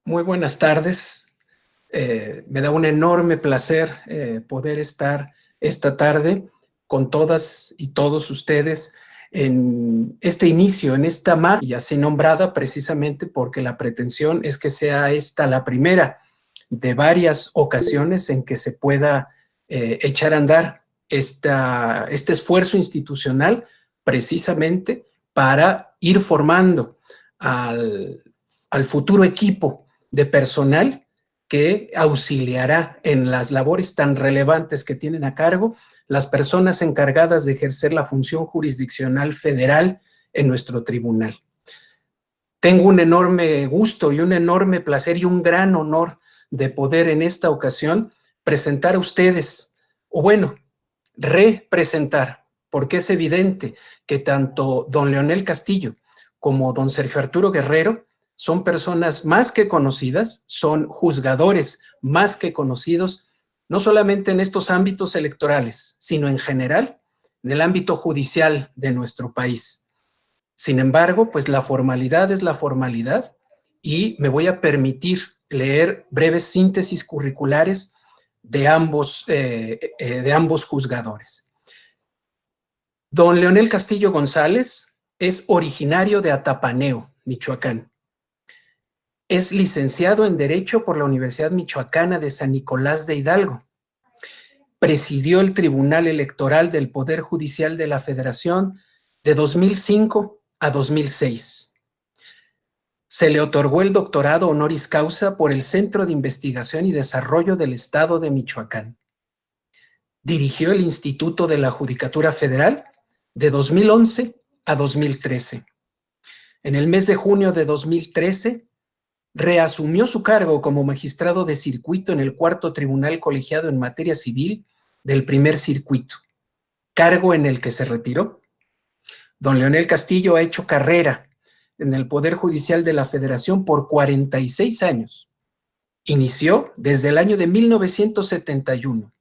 Muy buenas tardes. Me da un enorme placer poder estar esta tarde con todas y todos ustedes en este inicio, en esta marcha, y así nombrada precisamente porque la pretensión es que sea esta la primera de varias ocasiones en que se pueda echar a andar este esfuerzo institucional precisamente para ir formando al futuro equipo de personal que auxiliará en las labores tan relevantes que tienen a cargo las personas encargadas de ejercer la función jurisdiccional federal en nuestro tribunal. Tengo un enorme gusto y un enorme placer y un gran honor de poder en esta ocasión presentar a ustedes, o bueno, representar, porque es evidente que tanto don Leonel Castillo como don Sergio Arturo Guerrero son personas más que conocidas, son juzgadores más que conocidos, no solamente en estos ámbitos electorales, sino en general en el ámbito judicial de nuestro país. Sin embargo, pues la formalidad es la formalidad y me voy a permitir leer breves síntesis curriculares de ambos juzgadores. Don Leonel Castillo González es originario de Atapaneo, Michoacán. Es licenciado en Derecho por la Universidad Michoacana de San Nicolás de Hidalgo. Presidió el Tribunal Electoral del Poder Judicial de la Federación de 2005 a 2006. Se le otorgó el doctorado honoris causa por el Centro de Investigación y Desarrollo del Estado de Michoacán. Dirigió el Instituto de la Judicatura Federal de 2011 a 2013. En el mes de junio de 2013, reasumió su cargo como magistrado de circuito en el Cuarto Tribunal Colegiado en Materia Civil del Primer Circuito, cargo en el que se retiró. Don Leonel Castillo ha hecho carrera en el Poder Judicial de la Federación por 46 años. Inició desde el año de 1971.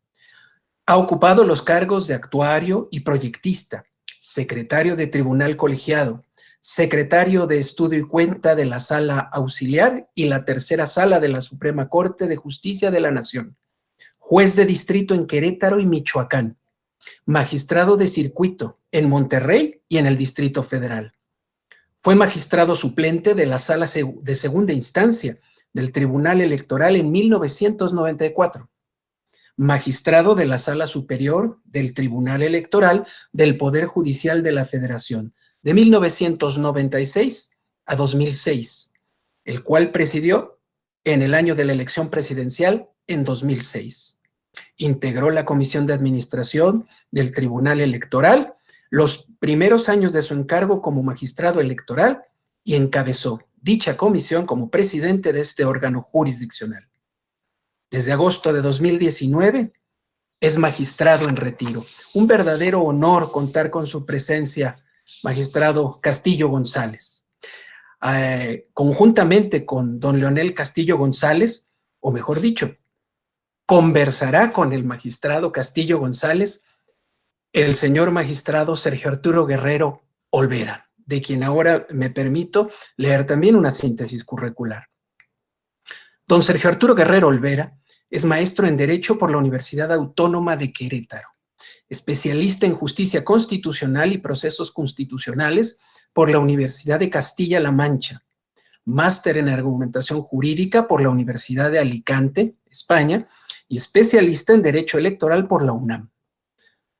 Ha ocupado los cargos de actuario y proyectista, secretario de Tribunal Colegiado, secretario de Estudio y Cuenta de la Sala Auxiliar y la Tercera Sala de la Suprema Corte de Justicia de la Nación, juez de distrito en Querétaro y Michoacán, magistrado de circuito en Monterrey y en el Distrito Federal. Fue magistrado suplente de la Sala de Segunda Instancia del Tribunal Electoral en 1994. Magistrado de la Sala Superior del Tribunal Electoral del Poder Judicial de la Federación de 1996 a 2006, el cual presidió en el año de la elección presidencial en 2006. Integró la Comisión de Administración del Tribunal Electoral los primeros años de su encargo como magistrado electoral y encabezó dicha comisión como presidente de este órgano jurisdiccional. Desde agosto de 2019 es magistrado en retiro. Un verdadero honor contar con su presencia, magistrado Castillo González. Conjuntamente con don Leonel Castillo González, o mejor dicho, conversará con el magistrado Castillo González el señor magistrado Sergio Arturo Guerrero Olvera, de quien ahora me permito leer también una síntesis curricular. Don Sergio Arturo Guerrero Olvera es maestro en Derecho por la Universidad Autónoma de Querétaro, especialista en Justicia Constitucional y Procesos Constitucionales por la Universidad de Castilla-La Mancha, máster en Argumentación Jurídica por la Universidad de Alicante, España, y especialista en Derecho Electoral por la UNAM.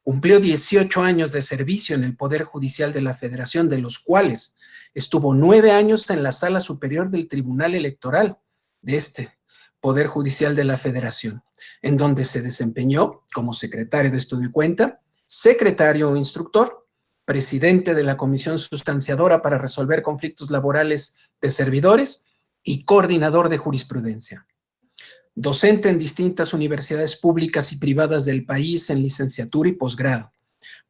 Cumplió 18 años de servicio en el Poder Judicial de la Federación, de los cuales estuvo 9 años en la Sala Superior del Tribunal Electoral de este Poder Judicial de la Federación, en donde se desempeñó como secretario de Estudio y Cuenta, secretario o instructor, presidente de la Comisión Sustanciadora para resolver conflictos laborales de servidores y coordinador de jurisprudencia. Docente en distintas universidades públicas y privadas del país en licenciatura y posgrado.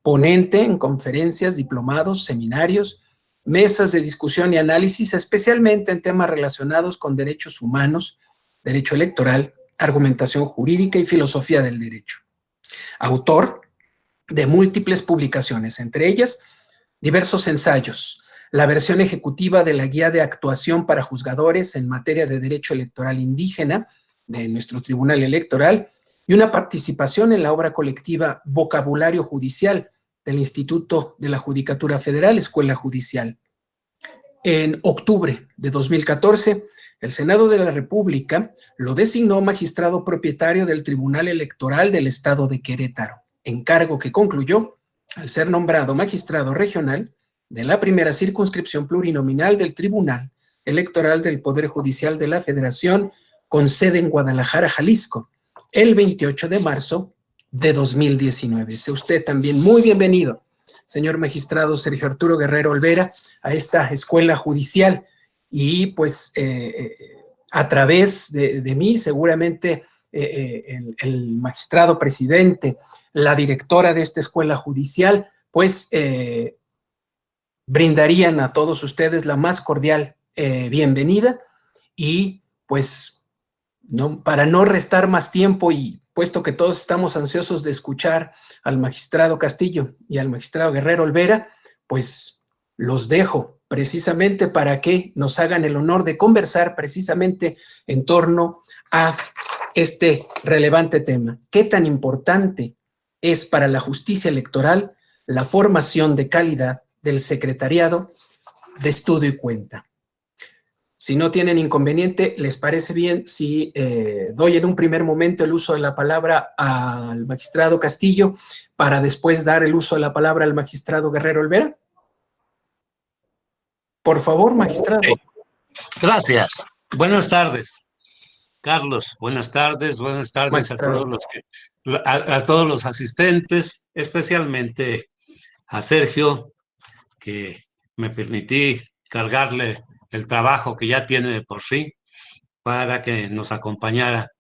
Ponente en conferencias, diplomados, seminarios, mesas de discusión y análisis, especialmente en temas relacionados con derechos humanos, derecho electoral, argumentación jurídica y filosofía del derecho. Autor de múltiples publicaciones, entre ellas diversos ensayos, la versión ejecutiva de la Guía de Actuación para Juzgadores en materia de derecho electoral indígena de nuestro Tribunal Electoral y una participación en la obra colectiva Vocabulario Judicial del Instituto de la Judicatura Federal, Escuela Judicial. En octubre de 2014, el Senado de la República lo designó magistrado propietario del Tribunal Electoral del Estado de Querétaro, encargo que concluyó al ser nombrado magistrado regional de la primera circunscripción plurinominal del Tribunal Electoral del Poder Judicial de la Federación, con sede en Guadalajara, Jalisco, el 28 de marzo de 2019. Sea usted también muy bienvenido, señor magistrado Sergio Arturo Guerrero Olvera, a esta escuela judicial. Y pues a través de mí, seguramente el magistrado presidente, la directora de esta escuela judicial, pues brindarían a todos ustedes la más cordial bienvenida. Y pues para no restar más tiempo, y puesto que todos estamos ansiosos de escuchar al magistrado Castillo y al magistrado Guerrero Olvera, pues los dejo precisamente para que nos hagan el honor de conversar precisamente en torno a este relevante tema. ¿Qué tan importante es para la justicia electoral la formación de calidad del secretariado de estudio y cuenta? Si no tienen inconveniente, ¿les parece bien si doy en un primer momento el uso de la palabra al magistrado Castillo para después dar el uso de la palabra al magistrado Guerrero Olvera? Por favor, magistrado. Gracias. Buenas tardes, Carlos. Buenas tardes Magistrado. a todos los asistentes, especialmente a Sergio, que me permití cargarle el trabajo que ya tiene de por sí para que nos acompañara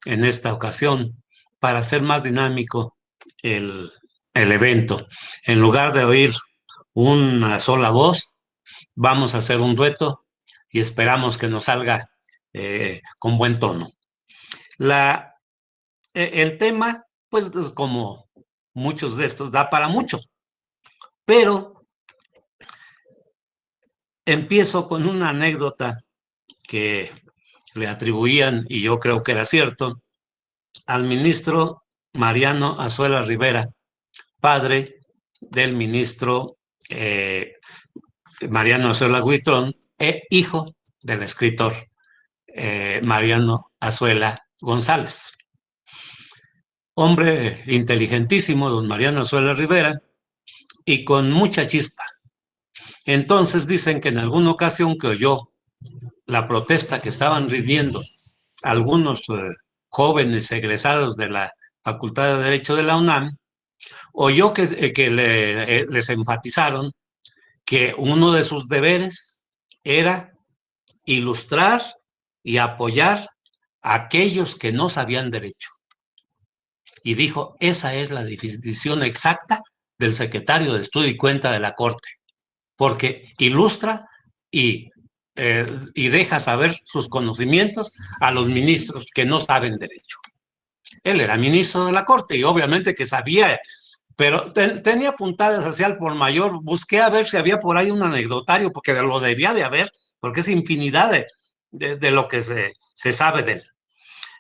en esta ocasión para hacer más dinámico el evento. En lugar de oír una sola voz, vamos a hacer un dueto y esperamos que nos salga con buen tono. El tema, pues como muchos de estos, da para mucho, pero empiezo con una anécdota que le atribuían, y yo creo que era cierto, al ministro Mariano Azuela Rivera, padre del ministro Mariano Azuela Huitrón e hijo del escritor Mariano Azuela González. Hombre inteligentísimo, don Mariano Azuela Rivera, y con mucha chispa. Entonces dicen que en alguna ocasión que oyó la protesta que estaban rindiendo algunos jóvenes egresados de la Facultad de Derecho de la UNAM, oyó que les enfatizaron que uno de sus deberes era ilustrar y apoyar a aquellos que no sabían derecho. Y dijo, esa es la definición exacta del secretario de Estudio y Cuenta de la Corte, porque ilustra y deja saber sus conocimientos a los ministros que no saben derecho. Él era ministro de la Corte y obviamente que sabía, pero tenía puntadas hacia el por mayor. Busqué a ver si había por ahí un anecdotario, porque lo debía de haber, porque es infinidad de lo que se sabe de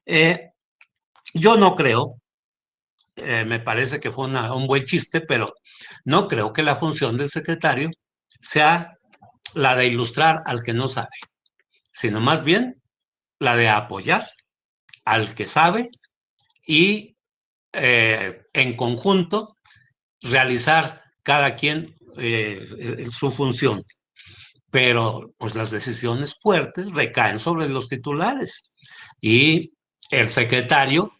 él. Yo no creo, me parece que fue un buen chiste, pero no creo que la función del secretario sea la de ilustrar al que no sabe, sino más bien la de apoyar al que sabe y en conjunto realizar cada quien su función. Pero pues las decisiones fuertes recaen sobre los titulares y el secretario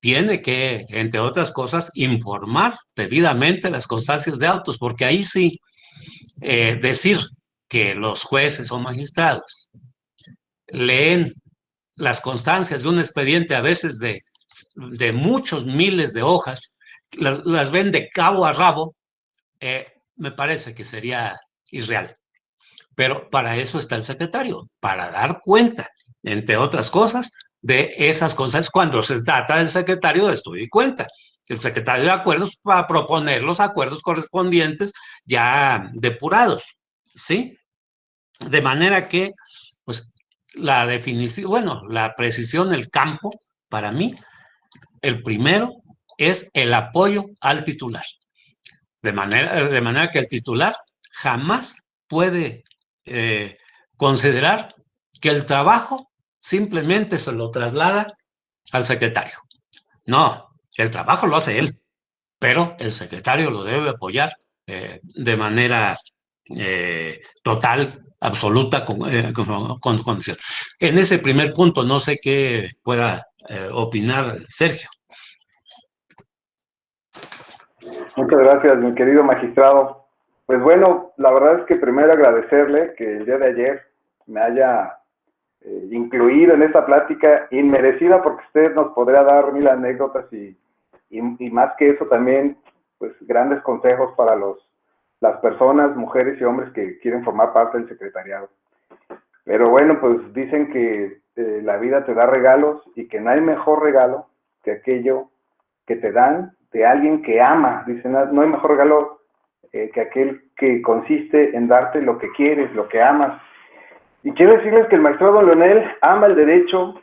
tiene que, entre otras cosas, informar debidamente las constancias de autos, porque ahí sí decir que los jueces o magistrados leen las constancias de un expediente a veces de muchos miles de hojas, las ven de cabo a rabo, me parece que sería irreal. Pero para eso está el secretario, para dar cuenta, entre otras cosas, de esas cosas cuando se trata del secretario de Estudio y Cuenta. El secretario de Acuerdos para proponer los acuerdos correspondientes ya depurados. ¿sí? De manera que, pues, la definición, bueno, la precisión del campo, para mí, el primero es el apoyo al titular. De manera que el titular jamás puede considerar que el trabajo simplemente se lo traslada al secretario. No, el trabajo lo hace él, pero el secretario lo debe apoyar de manera total, absoluta, con condición. En ese primer punto, no sé qué pueda opinar Sergio. Muchas gracias, mi querido magistrado. Pues bueno, la verdad es que primero agradecerle que el día de ayer me haya incluido en esta plática inmerecida, porque usted nos podría dar mil anécdotas y más que eso también, pues grandes consejos para las personas, mujeres y hombres que quieren formar parte del secretariado. Pero bueno, pues dicen que la vida te da regalos y que no hay mejor regalo que aquello que te dan de alguien que ama. Dicen, no hay mejor regalo que aquel que consiste en darte lo que quieres, lo que amas. Y quiero decirles que el magistrado don Leonel ama el derecho,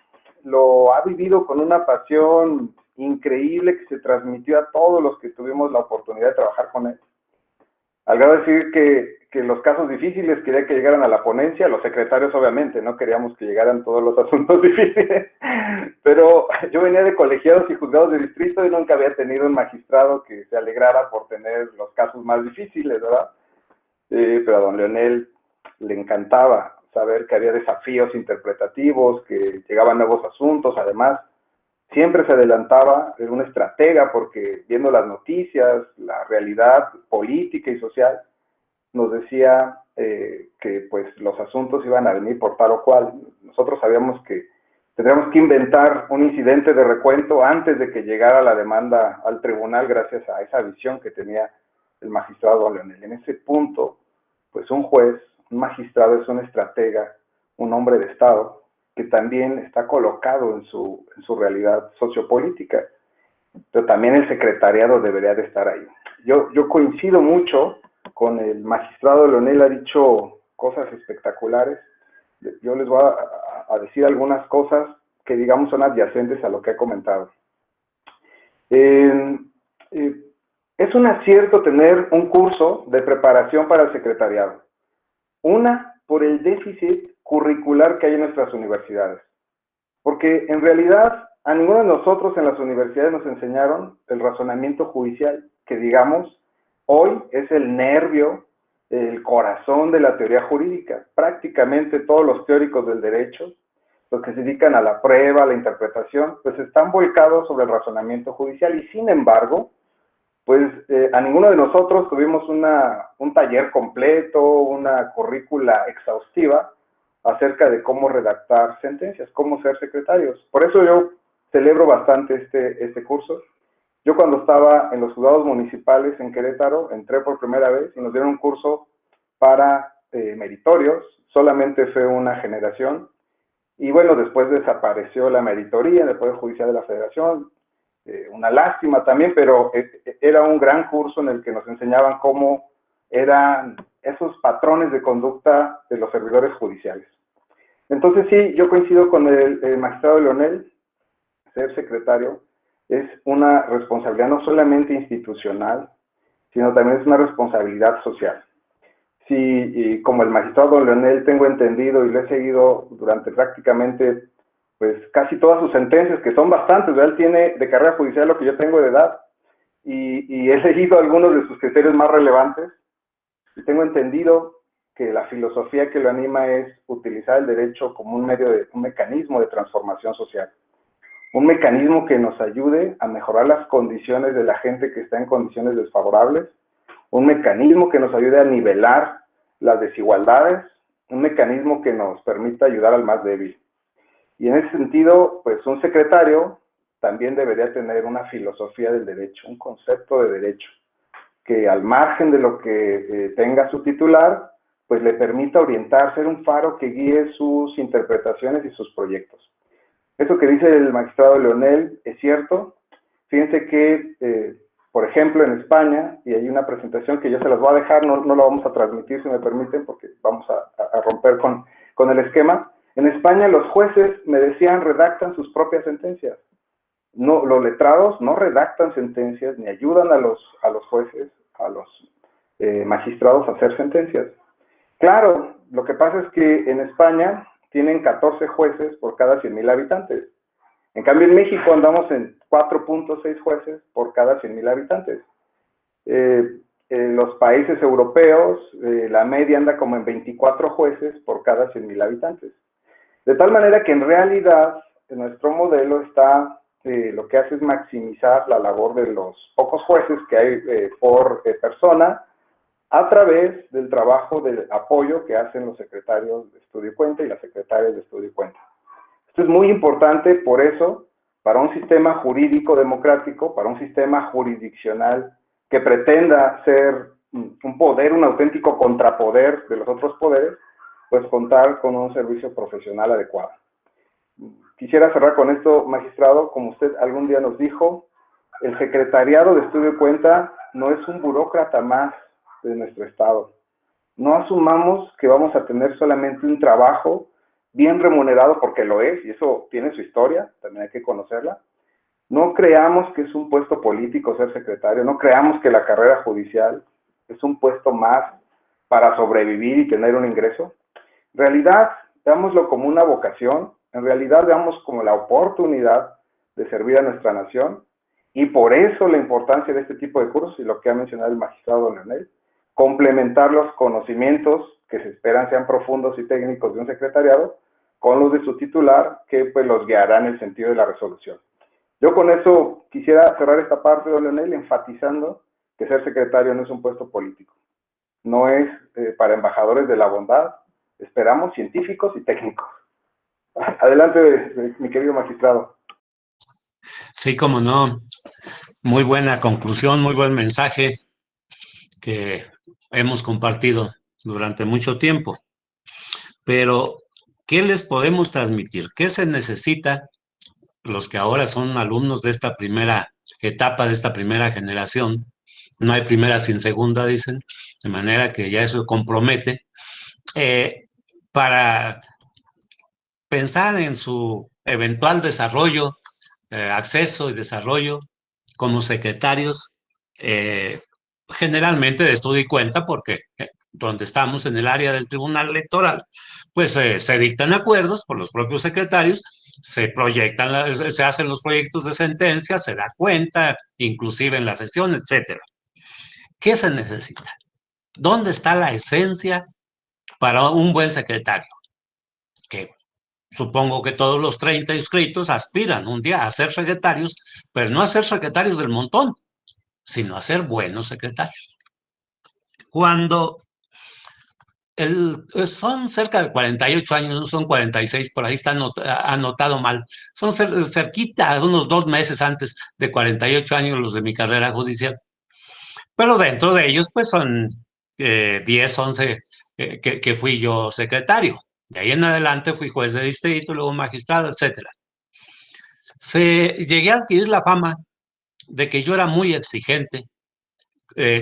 lo ha vivido con una pasión increíble que se transmitió a todos los que tuvimos la oportunidad de trabajar con él. Al grado de decir que los casos difíciles quería que llegaran a la ponencia, los secretarios obviamente, no queríamos que llegaran todos los asuntos difíciles, pero yo venía de colegiados y juzgados de distrito y nunca había tenido un magistrado que se alegrara por tener los casos más difíciles, ¿verdad? Pero a don Leonel le encantaba saber que había desafíos interpretativos, que llegaban nuevos asuntos, además siempre se adelantaba, era una estratega porque viendo las noticias, la realidad política y social, nos decía que pues los asuntos iban a venir por tal o cual. Nosotros sabíamos que tendríamos que inventar un incidente de recuento antes de que llegara la demanda al tribunal, gracias a esa visión que tenía el magistrado don Leonel. En ese punto, pues un juez, un magistrado es un estratega, un hombre de Estado, que también está colocado en su realidad sociopolítica, pero también el secretariado debería de estar ahí. Yo coincido mucho con el magistrado Leonel, ha dicho cosas espectaculares. Yo les voy a decir algunas cosas que digamos son adyacentes a lo que he comentado. Es un acierto tener un curso de preparación para el secretariado. Una, por el déficit curricular que hay en nuestras universidades. Porque en realidad a ninguno de nosotros en las universidades nos enseñaron el razonamiento judicial, que digamos, hoy es el nervio, el corazón de la teoría jurídica. Prácticamente todos los teóricos del derecho, los que se dedican a la prueba, a la interpretación, pues están volcados sobre el razonamiento judicial y sin embargo, pues a ninguno de nosotros tuvimos un taller completo, una currícula exhaustiva acerca de cómo redactar sentencias, cómo ser secretarios. Por eso yo celebro bastante este curso. Yo cuando estaba en los juzgados municipales en Querétaro, entré por primera vez y nos dieron un curso para meritorios, solamente fue una generación, y bueno, después desapareció la meritoría en el Poder Judicial de la Federación, una lástima también, pero era un gran curso en el que nos enseñaban cómo eran esos patrones de conducta de los servidores judiciales. Entonces sí, yo coincido con el magistrado Leonel, ser secretario es una responsabilidad no solamente institucional, sino también es una responsabilidad social. Sí, y como el magistrado don Leonel tengo entendido y lo he seguido durante prácticamente pues casi todas sus sentencias, que son bastantes, ¿verdad? Él tiene de carrera judicial lo que yo tengo de edad, y he seguido algunos de sus criterios más relevantes, y tengo entendido que la filosofía que lo anima es utilizar el derecho como un mecanismo de transformación social. Un mecanismo que nos ayude a mejorar las condiciones de la gente que está en condiciones desfavorables, un mecanismo que nos ayude a nivelar las desigualdades, un mecanismo que nos permita ayudar al más débil. Y en ese sentido, pues un secretario también debería tener una filosofía del derecho, un concepto de derecho, que al margen de lo que tenga su titular, pues le permita orientar, ser un faro que guíe sus interpretaciones y sus proyectos. Eso que dice el magistrado Leonel es cierto. Fíjense que Por ejemplo, en España, y hay una presentación que yo se las voy a dejar, no la vamos a transmitir si me permiten, porque vamos a romper con el esquema. En España los jueces, me decían, redactan sus propias sentencias. No, los letrados no redactan sentencias ni ayudan a los jueces, a los magistrados a hacer sentencias. Claro, lo que pasa es que en España tienen 14 jueces por cada 100,000 habitantes. En cambio, en México andamos en 4.6 jueces por cada 100,000 habitantes. En los países europeos, la media anda como en 24 jueces por cada 100,000 habitantes. De tal manera que en realidad en nuestro modelo está, lo que hace es maximizar la labor de los pocos jueces que hay por persona, a través del trabajo de apoyo que hacen los secretarios de estudio y cuenta y las secretarias de estudio y cuenta. Esto es muy importante, por eso, para un sistema jurídico democrático, para un sistema jurisdiccional que pretenda ser un poder, un auténtico contrapoder de los otros poderes, pues contar con un servicio profesional adecuado. Quisiera cerrar con esto, magistrado, como usted algún día nos dijo, el secretariado de estudio y cuenta no es un burócrata más de nuestro Estado. No asumamos que vamos a tener solamente un trabajo bien remunerado, porque lo es, y eso tiene su historia, también hay que conocerla. No creamos que es un puesto político ser secretario, no creamos que la carrera judicial es un puesto más para sobrevivir y tener un ingreso. En realidad, veámoslo como una vocación, en realidad veamos como la oportunidad de servir a nuestra nación, y por eso la importancia de este tipo de cursos, y lo que ha mencionado el magistrado Leonel, complementar los conocimientos que se esperan sean profundos y técnicos de un secretariado con los de su titular, que pues los guiarán en el sentido de la resolución. Yo con eso quisiera cerrar esta parte, don Leonel, enfatizando que ser secretario no es un puesto político, no es para embajadores de la bondad, esperamos científicos y técnicos. Adelante, mi querido magistrado. Sí, cómo no. Muy buena conclusión, muy buen mensaje que hemos compartido durante mucho tiempo. Pero, ¿qué les podemos transmitir? ¿Qué se necesita los que ahora son alumnos de esta primera etapa, de esta primera generación? No hay primera sin segunda, dicen, de manera que ya eso compromete, para pensar en su eventual desarrollo, acceso y desarrollo como secretarios, generalmente de estudio y cuenta, porque donde estamos en el área del Tribunal Electoral, pues se dictan acuerdos por los propios secretarios, se proyectan, se hacen los proyectos de sentencia, se da cuenta, inclusive en la sesión, etcétera. ¿Qué se necesita? ¿Dónde está la esencia para un buen secretario? Que supongo que todos los 30 inscritos aspiran un día a ser secretarios, pero no a ser secretarios del montón, sino a ser buenos secretarios. Cuando son cerca de 48 años, no son 46, por ahí está anotado mal, son cerquita, unos 2 meses antes de 48 años los de mi carrera judicial, pero dentro de ellos pues son 10, 11 que fui yo secretario. De ahí en adelante fui juez de distrito, luego magistrado, etcétera. Llegué a adquirir la fama de que yo era muy exigente,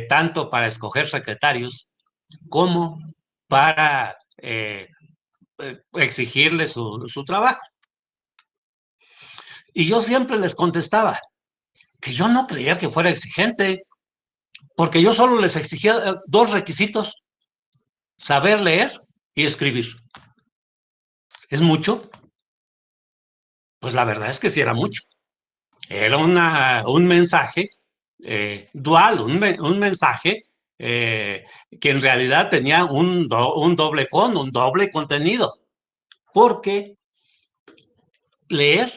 tanto para escoger secretarios como para exigirles su trabajo. Y yo siempre les contestaba que yo no creía que fuera exigente, porque yo solo les exigía 2 requisitos: saber leer y escribir. ¿Es mucho? Pues la verdad es que sí era mucho. Era un mensaje dual, un mensaje que en realidad tenía un doble fondo, un doble contenido, porque leer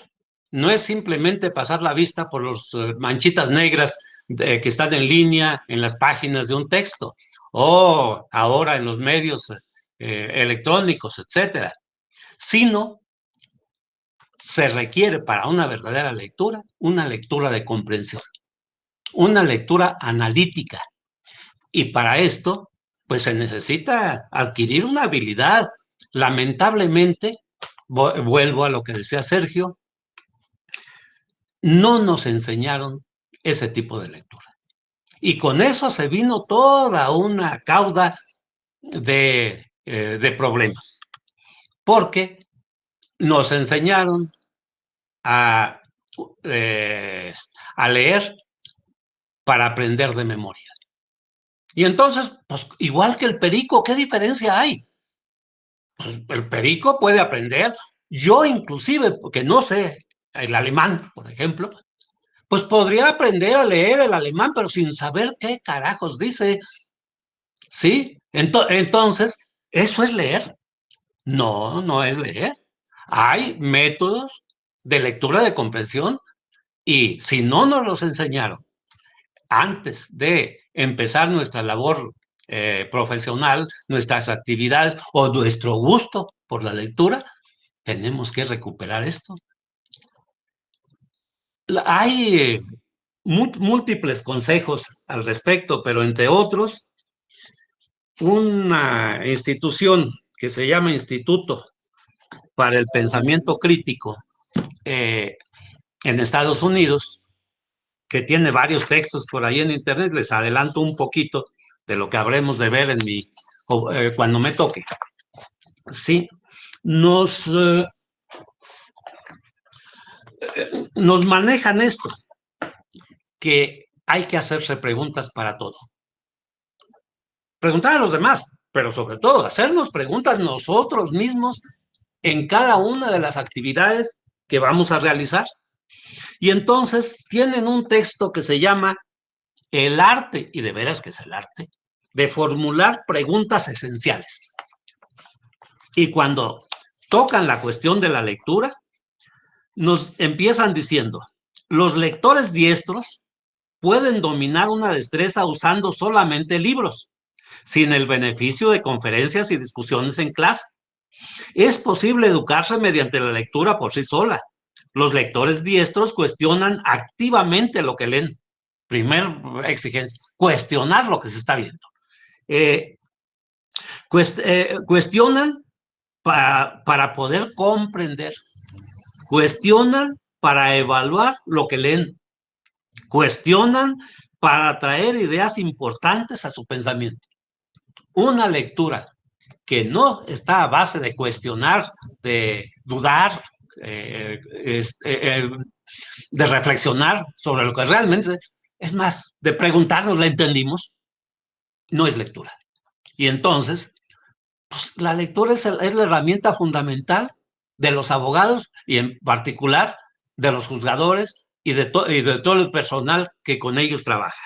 no es simplemente pasar la vista por las manchitas negras que están en línea en las páginas de un texto, o ahora en los medios electrónicos, etcétera, sino se requiere para una verdadera lectura una lectura de comprensión, una lectura analítica. Y para esto, pues se necesita adquirir una habilidad. Lamentablemente, vuelvo a lo que decía Sergio, no nos enseñaron ese tipo de lectura. Y con eso se vino toda una cauda de problemas, porque nos enseñaron a, a leer para aprender de memoria. Y entonces, pues igual que el perico, ¿qué diferencia hay? Pues, el perico puede aprender. Yo inclusive, porque no sé el alemán, por ejemplo, pues podría aprender a leer el alemán, pero sin saber qué carajos dice. ¿Sí? Entonces, ¿eso es leer? No, no es leer. Hay métodos de lectura de comprensión y si no nos los enseñaron antes de empezar nuestra labor profesional, nuestras actividades o nuestro gusto por la lectura, tenemos que recuperar esto. Hay múltiples consejos al respecto, pero entre otros, una institución que se llama Instituto para el Pensamiento Crítico en Estados Unidos, que tiene varios textos por ahí en internet, les adelanto un poquito de lo que habremos de ver en cuando me toque. Sí, nos manejan esto, que hay que hacerse preguntas para todo. Preguntar a los demás, pero sobre todo hacernos preguntas nosotros mismos en cada una de las actividades que vamos a realizar. Y entonces tienen un texto que se llama El arte, y de veras que es el arte, de formular preguntas esenciales. Y cuando tocan la cuestión de la lectura, nos empiezan diciendo, los lectores diestros pueden dominar una destreza usando solamente libros, sin el beneficio de conferencias y discusiones en clase. Es posible educarse mediante la lectura por sí sola. Los lectores diestros cuestionan activamente lo que leen. Primer exigencia, cuestionar lo que se está viendo. Cuestionan para poder comprender. Cuestionan para evaluar lo que leen. Cuestionan para traer ideas importantes a su pensamiento. Una lectura que no está a base de cuestionar, de dudar, de reflexionar sobre lo que realmente es más, de preguntarnos, ¿la entendimos? No es lectura. Y entonces, pues, la lectura es la herramienta fundamental de los abogados y en particular de los juzgadores y de todo el personal que con ellos trabaja.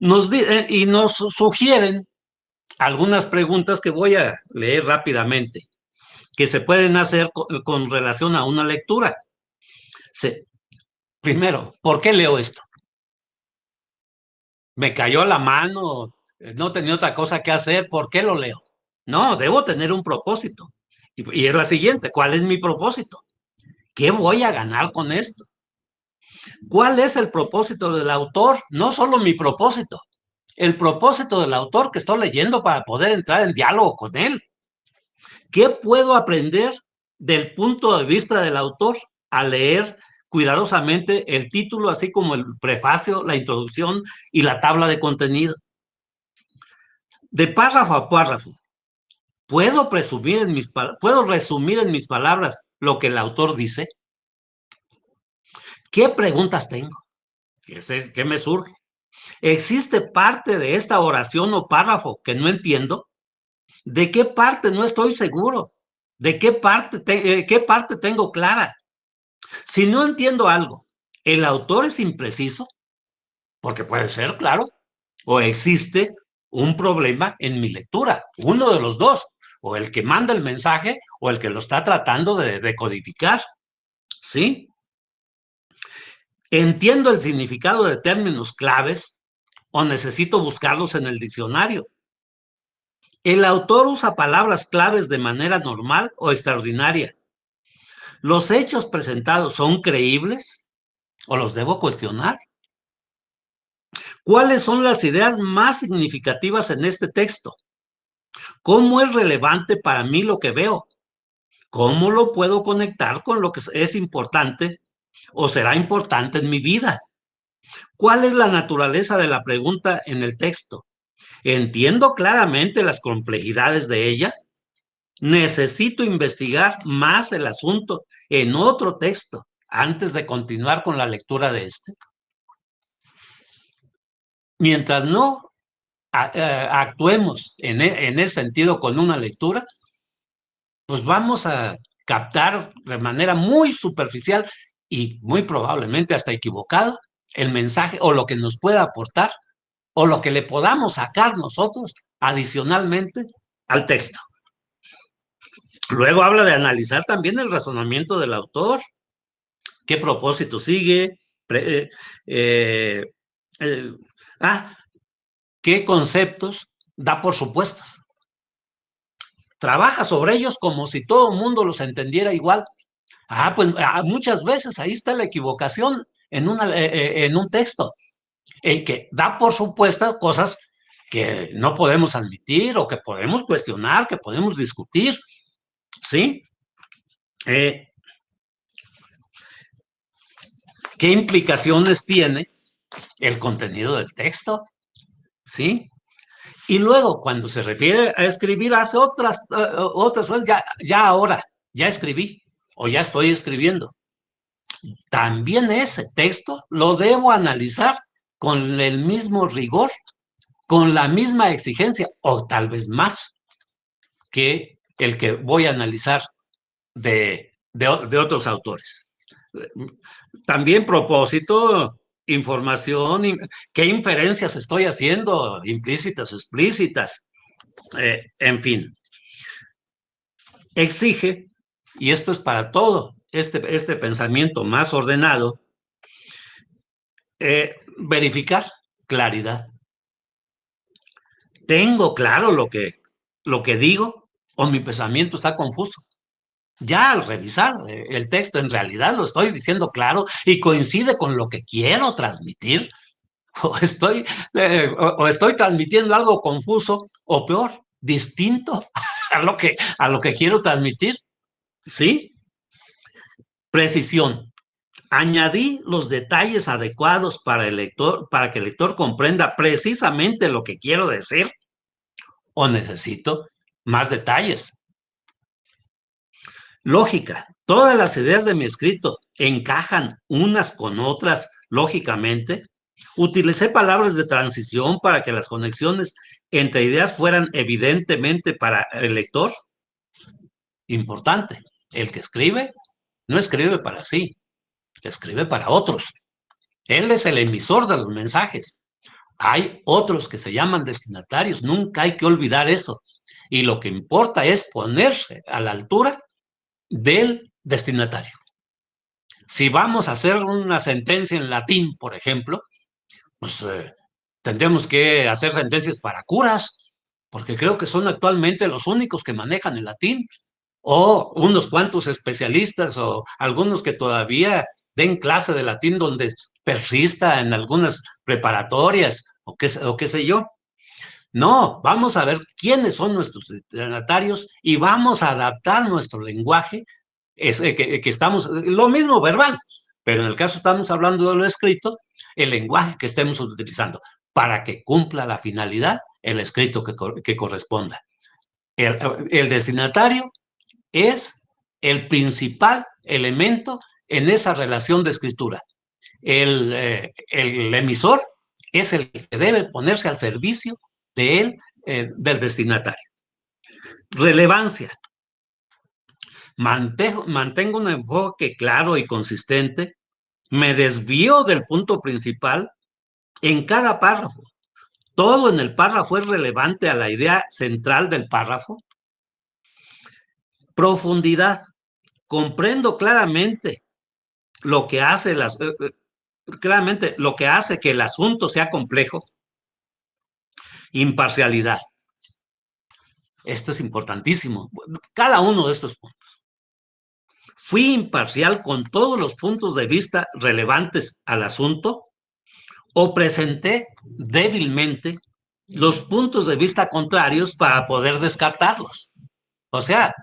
Y nos sugieren algunas preguntas que voy a leer rápidamente, que se pueden hacer con relación a una lectura. Primero, ¿por qué leo esto? Me cayó la mano, no tenía otra cosa que hacer, ¿por qué lo leo? No, debo tener un propósito. Y es la siguiente, ¿cuál es mi propósito? ¿Qué voy a ganar con esto? ¿Cuál es el propósito del autor? No solo mi propósito, el propósito del autor que estoy leyendo para poder entrar en diálogo con él. ¿Qué puedo aprender del punto de vista del autor al leer cuidadosamente el título, así como el prefacio, la introducción y la tabla de contenido? De párrafo a párrafo, ¿puedo resumir en mis palabras lo que el autor dice? ¿Qué preguntas tengo? ¿Qué me surge? ¿Existe parte de esta oración o párrafo que no entiendo? ¿De qué parte no estoy seguro? ¿De qué parte tengo clara? Si no entiendo algo, ¿el autor es impreciso? Porque puede ser, claro. O existe un problema en mi lectura, uno de los dos, o el que manda el mensaje o el que lo está tratando de decodificar. ¿Sí? ¿Entiendo el significado de términos claves o necesito buscarlos en el diccionario? ¿El autor usa palabras claves de manera normal o extraordinaria? ¿Los hechos presentados son creíbles o los debo cuestionar? ¿Cuáles son las ideas más significativas en este texto? ¿Cómo es relevante para mí lo que veo? ¿Cómo lo puedo conectar con lo que es importante o será importante en mi vida? ¿Cuál es la naturaleza de la pregunta en el texto? ¿Entiendo claramente las complejidades de ella? ¿Necesito investigar más el asunto en otro texto antes de continuar con la lectura de este? Mientras no actuemos en ese sentido con una lectura, pues vamos a captar de manera muy superficial y muy probablemente hasta equivocada el mensaje o lo que nos pueda aportar o lo que le podamos sacar nosotros adicionalmente al texto. Luego habla de analizar también el razonamiento del autor, qué propósito sigue, qué conceptos da por supuestos. Trabaja sobre ellos como si todo el mundo los entendiera igual. Pues muchas veces ahí está la equivocación en un texto, en que da por supuesto cosas que no podemos admitir o que podemos cuestionar, que podemos discutir, ¿sí? ¿Qué implicaciones tiene el contenido del texto? ¿Sí? Y luego, cuando se refiere a escribir, hace otras cosas, ya ahora, ya escribí o ya estoy escribiendo. También ese texto lo debo analizar con el mismo rigor, con la misma exigencia, o tal vez más que el que voy a analizar de otros autores. También propósito, información, qué inferencias estoy haciendo, implícitas o explícitas, en fin. Exige, y esto es para todo este pensamiento más ordenado, verificar claridad. ¿Tengo claro lo que digo o mi pensamiento está confuso? Ya al revisar el texto, en realidad lo estoy diciendo claro y coincide con lo que quiero transmitir, o estoy transmitiendo algo confuso, o peor, distinto a lo que quiero transmitir. ¿Sí? Precisión. Añadí los detalles adecuados para que el lector comprenda precisamente lo que quiero decir, o necesito más detalles. Lógica. Todas las ideas de mi escrito encajan unas con otras lógicamente. Utilicé palabras de transición para que las conexiones entre ideas fueran evidentemente para el lector. Importante. El que escribe no escribe para sí, escribe para otros. Él es el emisor de los mensajes. Hay otros que se llaman destinatarios. Nunca hay que olvidar eso. Y lo que importa es ponerse a la altura del destinatario. Si vamos a hacer una sentencia en latín, por ejemplo, pues tendremos que hacer sentencias para curas, porque creo que son actualmente los únicos que manejan el latín, o unos cuantos especialistas, o algunos que todavía den clase de latín donde persista en algunas preparatorias, o qué sé yo. No, vamos a ver quiénes son nuestros destinatarios y vamos a adaptar nuestro lenguaje, que estamos, lo mismo verbal, pero en el caso estamos hablando de lo escrito, el lenguaje que estemos utilizando para que cumpla la finalidad, el escrito que corresponda. El destinatario es el principal elemento en esa relación de escritura. El emisor es el que debe ponerse al servicio de él, del destinatario. Relevancia. Mantengo un enfoque claro y consistente. Me desvío del punto principal en cada párrafo. Todo en el párrafo es relevante a la idea central del párrafo. Profundidad. Comprendo claramente lo que hace que el asunto sea complejo. Imparcialidad. Esto es importantísimo. Cada uno de estos puntos. Fui imparcial con todos los puntos de vista relevantes al asunto, o presenté débilmente los puntos de vista contrarios para poder descartarlos. O sea,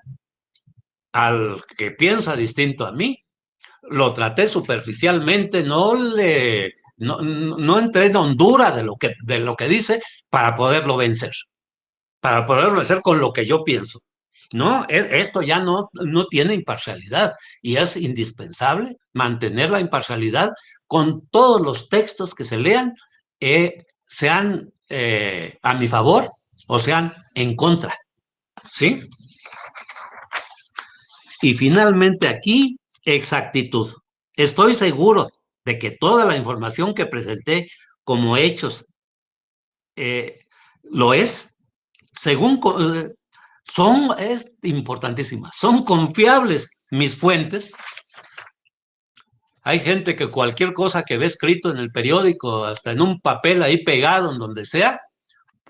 al que piensa distinto a mí, lo traté superficialmente, no le no entré en hondura de lo que dice para poderlo vencer con lo que yo pienso. No, esto ya no tiene imparcialidad y es indispensable mantener la imparcialidad con todos los textos que se lean, sean a mi favor o sean en contra, ¿sí? Y finalmente aquí, exactitud. Estoy seguro de que toda la información que presenté como hechos lo es, según es importantísima, son confiables mis fuentes. Hay gente que cualquier cosa que ve escrito en el periódico, hasta en un papel ahí pegado, en donde sea,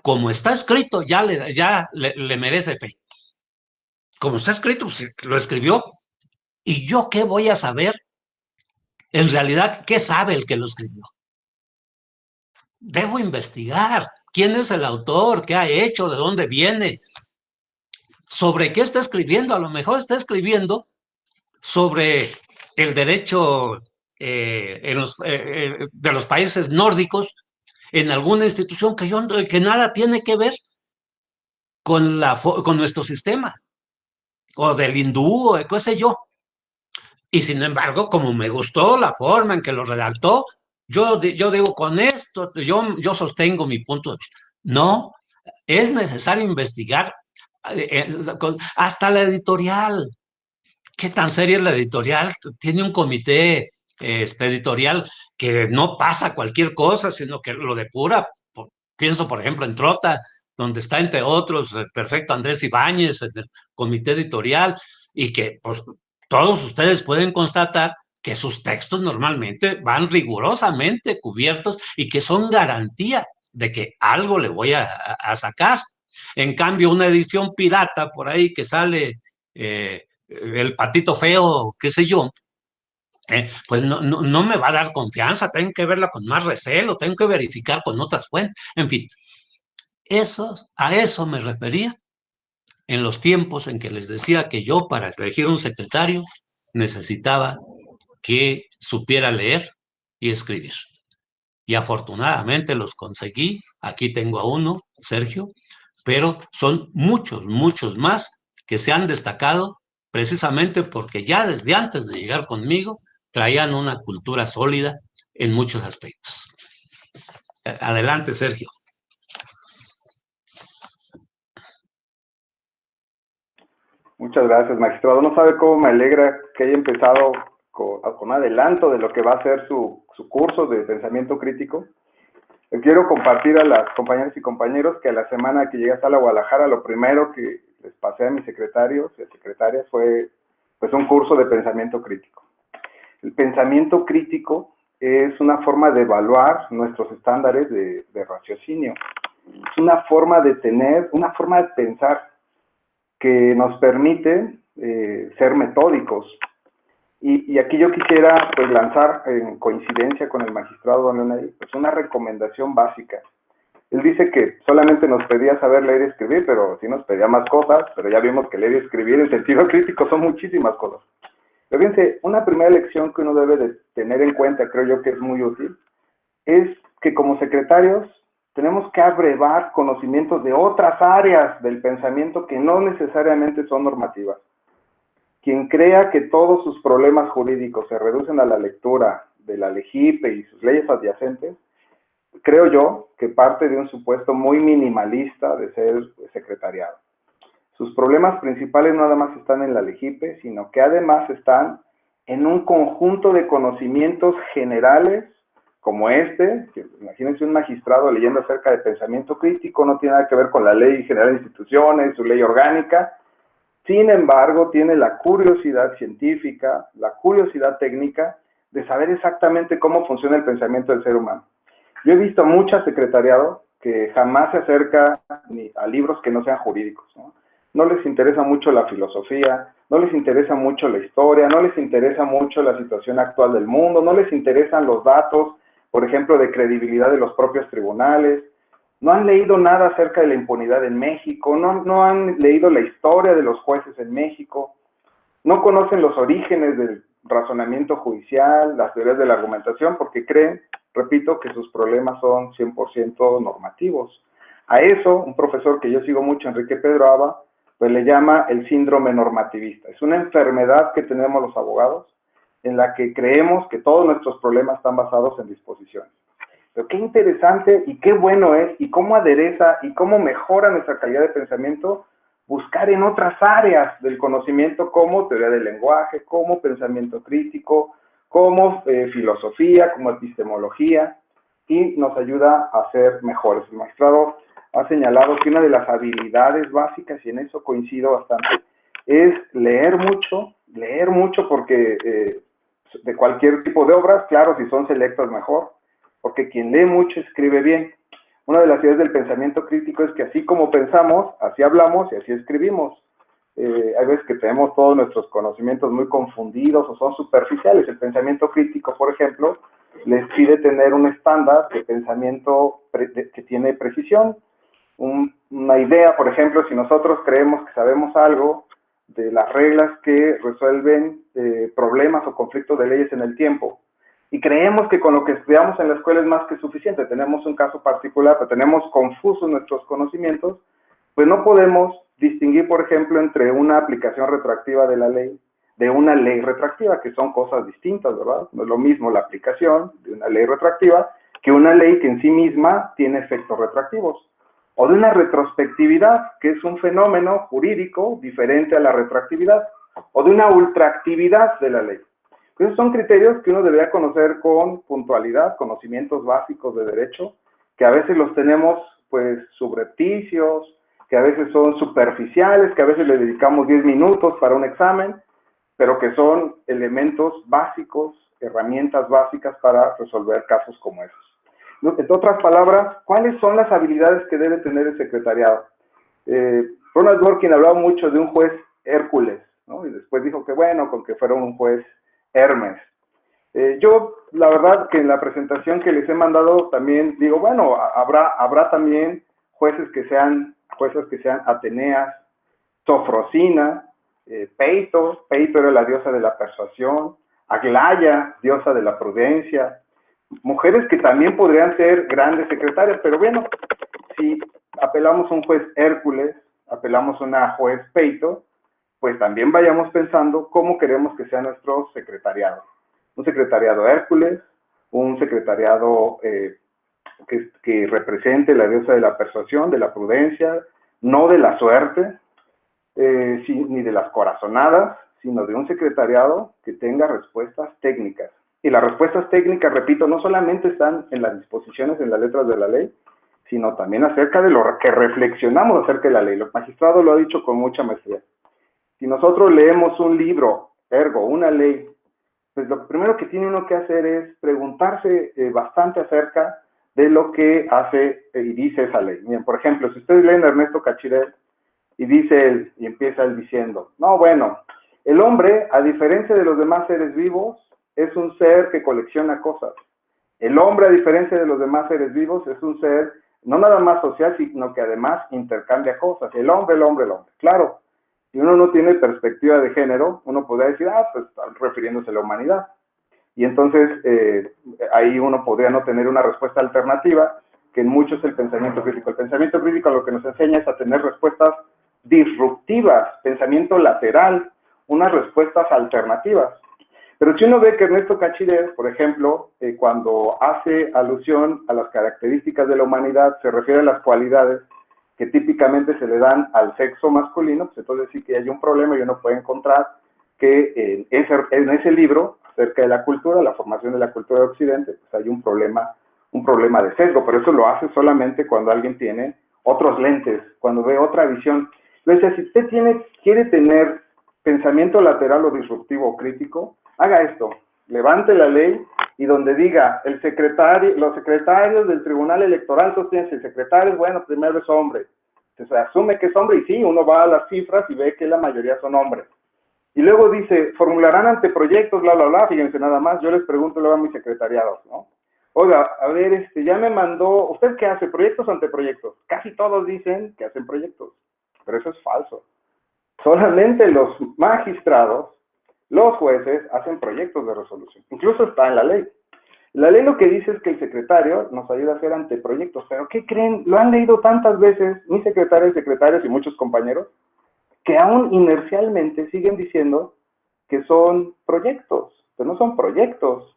como está escrito, ya le merece fe. Como está escrito, pues, lo escribió. ¿Y yo qué voy a saber? En realidad, ¿qué sabe el que lo escribió? Debo investigar. ¿Quién es el autor? ¿Qué ha hecho? ¿De dónde viene? ¿Sobre qué está escribiendo? A lo mejor está escribiendo sobre el derecho de los países nórdicos en alguna institución que nada tiene que ver con nuestro sistema, o del hindú, o qué sé yo. Y sin embargo, como me gustó la forma en que lo redactó, yo digo, con esto, yo sostengo mi punto de vista. No, es necesario investigar hasta la editorial. ¿Qué tan seria es la editorial? Tiene un comité editorial que no pasa cualquier cosa, sino que lo depura. Pienso, por ejemplo, en Trota, donde está, entre otros, el perfecto Andrés Ibáñez, en el comité editorial, y que pues, todos ustedes pueden constatar que sus textos normalmente van rigurosamente cubiertos y que son garantía de que algo le voy a sacar. En cambio, una edición pirata por ahí que sale el Patito Feo, qué sé yo, pues no me va a dar confianza, tengo que verla con más recelo, tengo que verificar con otras fuentes, en fin. A eso me refería en los tiempos en que les decía que yo, para elegir un secretario, necesitaba que supiera leer y escribir. Y afortunadamente los conseguí. Aquí tengo a uno, Sergio, pero son muchos, muchos más que se han destacado precisamente porque ya desde antes de llegar conmigo traían una cultura sólida en muchos aspectos. Adelante, Sergio. Muchas gracias, magistrado. No sabe cómo me alegra que haya empezado con adelanto de lo que va a ser su curso de pensamiento crítico. Quiero compartir a las compañeras y compañeros que la semana que llegué hasta la Guadalajara, lo primero que les pasé a mis secretarios y secretarias fue pues, un curso de pensamiento crítico. El pensamiento crítico es una forma de evaluar nuestros estándares de raciocinio. Es una forma de una forma de pensar que nos permite ser metódicos. Y aquí yo quisiera pues, lanzar, en coincidencia con el magistrado don Leonel, pues, una recomendación básica. Él dice que solamente nos pedía saber leer y escribir, pero sí nos pedía más cosas, pero ya vimos que leer y escribir en sentido crítico son muchísimas cosas. Pero fíjense, una primera lección que uno debe de tener en cuenta, creo yo que es muy útil, es que como secretarios tenemos que abrevar conocimientos de otras áreas del pensamiento que no necesariamente son normativas. Quien crea que todos sus problemas jurídicos se reducen a la lectura de la LEGIPE y sus leyes adyacentes, creo yo que parte de un supuesto muy minimalista de ser secretariado. Sus problemas principales no nada más están en la LEGIPE, sino que además están en un conjunto de conocimientos generales como que imagínense un magistrado leyendo acerca de pensamiento crítico, no tiene nada que ver con la Ley General de Instituciones, su ley orgánica. Sin embargo, tiene la curiosidad científica, la curiosidad técnica de saber exactamente cómo funciona el pensamiento del ser humano. Yo he visto mucho secretariado que jamás se acerca ni a libros que no sean jurídicos, ¿no? No les interesa mucho la filosofía, no les interesa mucho la historia, no les interesa mucho la situación actual del mundo, no les interesan los datos, por ejemplo, de credibilidad de los propios tribunales. No han leído nada acerca de la impunidad en México, no han leído la historia de los jueces en México, no conocen los orígenes razonamiento judicial, las teorías de la argumentación, porque creen, repito, que sus problemas son 100% normativos. A eso, un profesor que yo sigo mucho, Enrique Pedrava, pues le llama el síndrome normativista. Es una enfermedad que tenemos los abogados, en la que creemos que todos nuestros problemas están basados en disposiciones. Pero qué interesante y qué bueno es, y cómo adereza y cómo mejora nuestra calidad de pensamiento, buscar en otras áreas del conocimiento como teoría del lenguaje, como pensamiento crítico, como filosofía, como epistemología, y nos ayuda a ser mejores. El magistrado ha señalado que una de las habilidades básicas, y en eso coincido bastante, es leer mucho porque de cualquier tipo de obras, claro, si son selectas mejor, porque quien lee mucho escribe bien. Una de las ideas del pensamiento crítico es que así como pensamos, así hablamos y así escribimos. Hay veces que tenemos todos nuestros conocimientos muy confundidos o son superficiales. El pensamiento crítico, por ejemplo, les pide tener un estándar de pensamiento que tiene precisión. Una idea, por ejemplo, si nosotros creemos que sabemos algo de las reglas que resuelven problemas o conflictos de leyes en el tiempo, y creemos que con lo que estudiamos en la escuela es más que suficiente, tenemos un caso particular, pero tenemos confusos nuestros conocimientos, pues no podemos distinguir, por ejemplo, entre una aplicación retroactiva de la ley de una ley retroactiva, que son cosas distintas, ¿verdad? No es lo mismo la aplicación de una ley retroactiva que una ley que en sí misma tiene efectos retroactivos. O de una retrospectividad, que es un fenómeno jurídico diferente a la retroactividad, o de una ultraactividad de la ley. Esos son criterios que uno debería conocer con puntualidad, conocimientos básicos de derecho, que a veces los tenemos pues subrepticios, que a veces son superficiales, que a veces le dedicamos 10 minutos para un examen, pero que son elementos básicos, herramientas básicas para resolver casos como esos. En otras palabras, ¿cuáles son las habilidades que debe tener el secretariado? Ronald Dworkin hablaba mucho de un juez Hércules, ¿no? Y después dijo que bueno, con que fuera un juez Hermes. Yo, la verdad, que en la presentación que les he mandado también digo, bueno, habrá también jueces que sean Ateneas, Sofrosina, Peito era la diosa de la persuasión, Aglaya, diosa de la prudencia, mujeres que también podrían ser grandes secretarias, pero bueno, si apelamos a un juez Hércules, apelamos a una juez Peito, pues también vayamos pensando cómo queremos que sea nuestro secretariado. Un secretariado Hércules, un secretariado que represente la diosa de la persuasión, de la prudencia, no de la suerte, ni de las corazonadas, sino de un secretariado que tenga respuestas técnicas. Y las respuestas técnicas, repito, no solamente están en las disposiciones, en las letras de la ley, sino también acerca de lo que reflexionamos acerca de la ley. El magistrado lo ha dicho con mucha maestría. Si nosotros leemos un libro, ergo, una ley, pues lo primero que tiene uno que hacer es preguntarse bastante acerca de lo que hace y dice esa ley. Miren, por ejemplo, si ustedes leen a Ernesto Cachirel y dice él, y empieza él diciendo, no, bueno, el hombre, a diferencia de los demás seres vivos, es un ser que colecciona cosas. El hombre, a diferencia de los demás seres vivos, es un ser no nada más social, sino que además intercambia cosas. El hombre. Claro, si uno no tiene perspectiva de género, uno podría decir, pues están refiriéndose a la humanidad. Y entonces ahí uno podría no tener una respuesta alternativa, que en mucho es el pensamiento crítico. El pensamiento crítico lo que nos enseña es a tener respuestas disruptivas, pensamiento lateral, unas respuestas alternativas. Pero si uno ve que Ernesto Cachirel, por ejemplo, cuando hace alusión a las características de la humanidad, se refiere a las cualidades que típicamente se le dan al sexo masculino, pues entonces sí que hay un problema y uno puede encontrar que en ese libro, acerca de la cultura, la formación de la cultura de Occidente, pues hay un problema de sesgo, pero eso lo hace solamente cuando alguien tiene otros lentes, cuando ve otra visión. Entonces, si usted quiere tener pensamiento lateral o disruptivo o crítico, haga esto, levante la ley y donde diga los secretarios del Tribunal Electoral sostienen el secretario, bueno, primero es hombre. Se asume que es hombre y sí, uno va a las cifras y ve que la mayoría son hombres. Y luego dice, formularán anteproyectos, bla, bla, bla, fíjense nada más, yo les pregunto luego a mis secretariados, ¿no? Oiga, a ver, ya me mandó, ¿usted qué hace? ¿Proyectos o anteproyectos? Casi todos dicen que hacen proyectos, pero eso es falso. Solamente los magistrados Los jueces hacen proyectos de resolución, incluso está en la ley. La ley lo que dice es que el secretario nos ayuda a hacer anteproyectos, pero ¿qué creen? Lo han leído tantas veces mis secretarios y muchos compañeros, que aún inercialmente siguen diciendo que son proyectos, pero no son proyectos.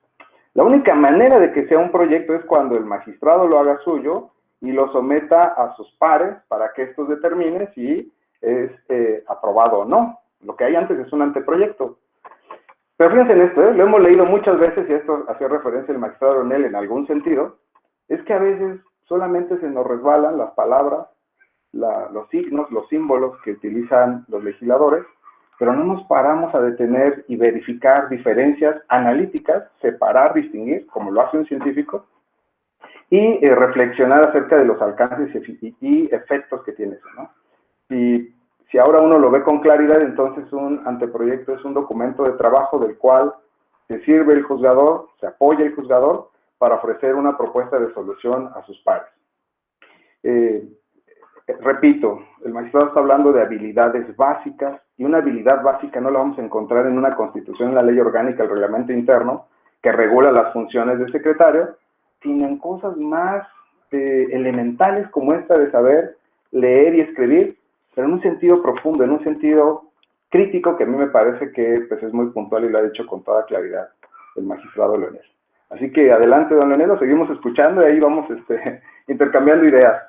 La única manera de que sea un proyecto es cuando el magistrado lo haga suyo y lo someta a sus pares para que estos determinen si es aprobado o no. Lo que hay antes es un anteproyecto. Pero fíjense en esto, lo hemos leído muchas veces, y esto hacía referencia el magistrado Ronell en algún sentido, es que a veces solamente se nos resbalan las palabras, los signos, los símbolos que utilizan los legisladores, pero no nos paramos a detener y verificar diferencias analíticas, separar, distinguir, como lo hace un científico, y reflexionar acerca de los alcances y efectos que tiene eso, ¿no? Si ahora uno lo ve con claridad, entonces un anteproyecto es un documento de trabajo del cual se sirve el juzgador, se apoya el juzgador para ofrecer una propuesta de solución a sus pares. Repito, el magistrado está hablando de habilidades básicas, y una habilidad básica no la vamos a encontrar en una constitución, en la ley orgánica, el reglamento interno, que regula las funciones del secretario, sino en cosas más elementales como esta de saber leer y escribir, pero en un sentido profundo, en un sentido crítico, que a mí me parece que pues, es muy puntual y lo ha dicho con toda claridad el magistrado Leonel. Así que adelante, don Leonel, lo seguimos escuchando y ahí vamos intercambiando ideas.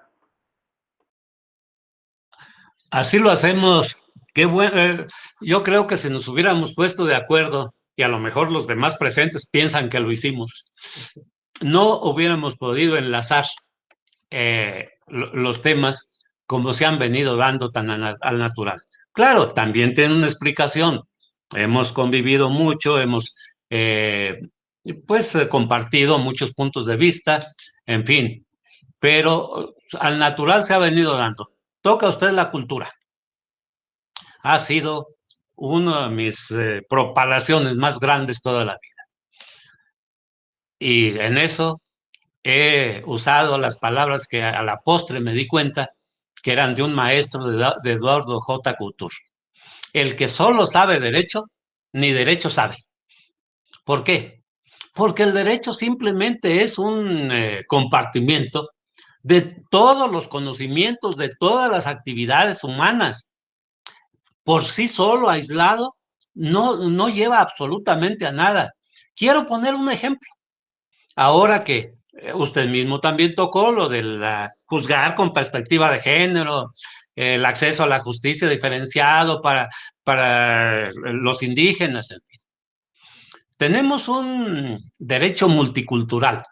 Así lo hacemos. Qué bueno. Yo creo que si nos hubiéramos puesto de acuerdo, y a lo mejor los demás presentes piensan que lo hicimos, no hubiéramos podido enlazar los temas como se han venido dando tan al natural. Claro, también tiene una explicación. Hemos convivido mucho, hemos compartido muchos puntos de vista, en fin, pero al natural se ha venido dando. Toca a usted la cultura. Ha sido una de mis propalaciones más grandes toda la vida. Y en eso he usado las palabras que a la postre me di cuenta que eran de un maestro de Eduardo J. Couture. El que solo sabe derecho, ni derecho sabe. ¿Por qué? Porque el derecho simplemente es un compartimiento de todos los conocimientos, de todas las actividades humanas. Por sí solo, aislado, no lleva absolutamente a nada. Quiero poner un ejemplo. Ahora que usted mismo también tocó lo de juzgar con perspectiva de género, el acceso a la justicia diferenciado para los indígenas, en fin. Tenemos un derecho multicultural,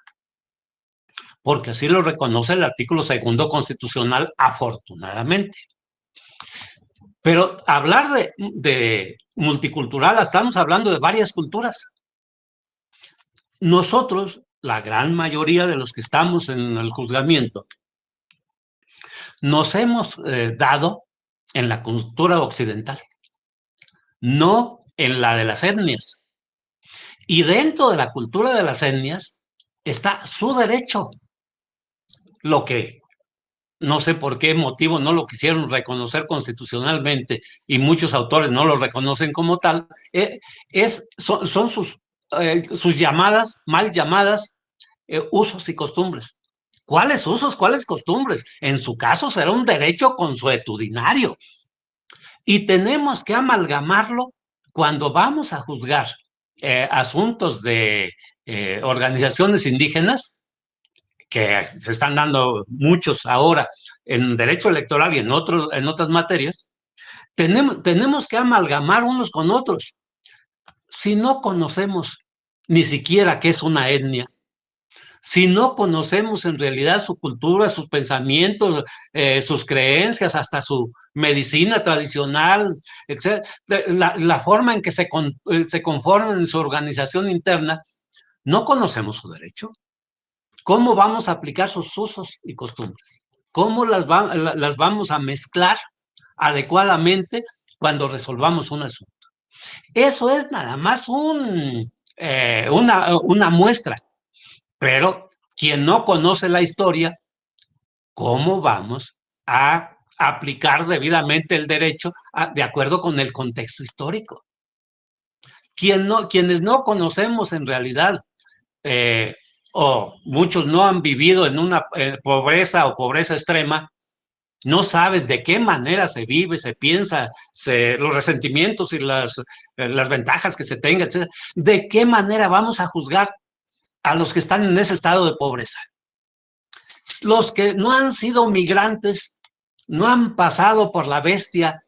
porque así lo reconoce el artículo 2 constitucional, afortunadamente. Pero hablar de multicultural, estamos hablando de varias culturas. Nosotros, la gran mayoría de los que estamos en el juzgamiento, nos hemos dado en la cultura occidental, no en la de las etnias. Y dentro de la cultura de las etnias está su derecho. Lo que no sé por qué motivo no lo quisieron reconocer constitucionalmente y muchos autores no lo reconocen como tal, son sus llamadas, mal llamadas, usos y costumbres. ¿Cuáles usos, cuáles costumbres? En su caso será un derecho consuetudinario. Y tenemos que amalgamarlo cuando vamos a juzgar asuntos de organizaciones indígenas, que se están dando muchos ahora en derecho electoral y en otras materias. Tenemos que amalgamar unos con otros. Si no conocemos ni siquiera qué es una etnia, si no conocemos en realidad su cultura, sus pensamientos, sus creencias, hasta su medicina tradicional, etc., la forma en que se conforman en su organización interna, no conocemos su derecho. ¿Cómo vamos a aplicar sus usos y costumbres? ¿Cómo las vamos a mezclar adecuadamente cuando resolvamos un asunto? Eso es nada más una muestra. Pero quien no conoce la historia, ¿cómo vamos a aplicar debidamente el derecho de acuerdo con el contexto histórico? Quienes no conocemos en realidad, o muchos no han vivido en una pobreza o pobreza extrema, no saben de qué manera se vive, se piensa, los resentimientos y las ventajas que se tenga, etc. ¿De qué manera vamos a juzgar a los que están en ese estado de pobreza? Los que no han sido migrantes, no han pasado por la bestia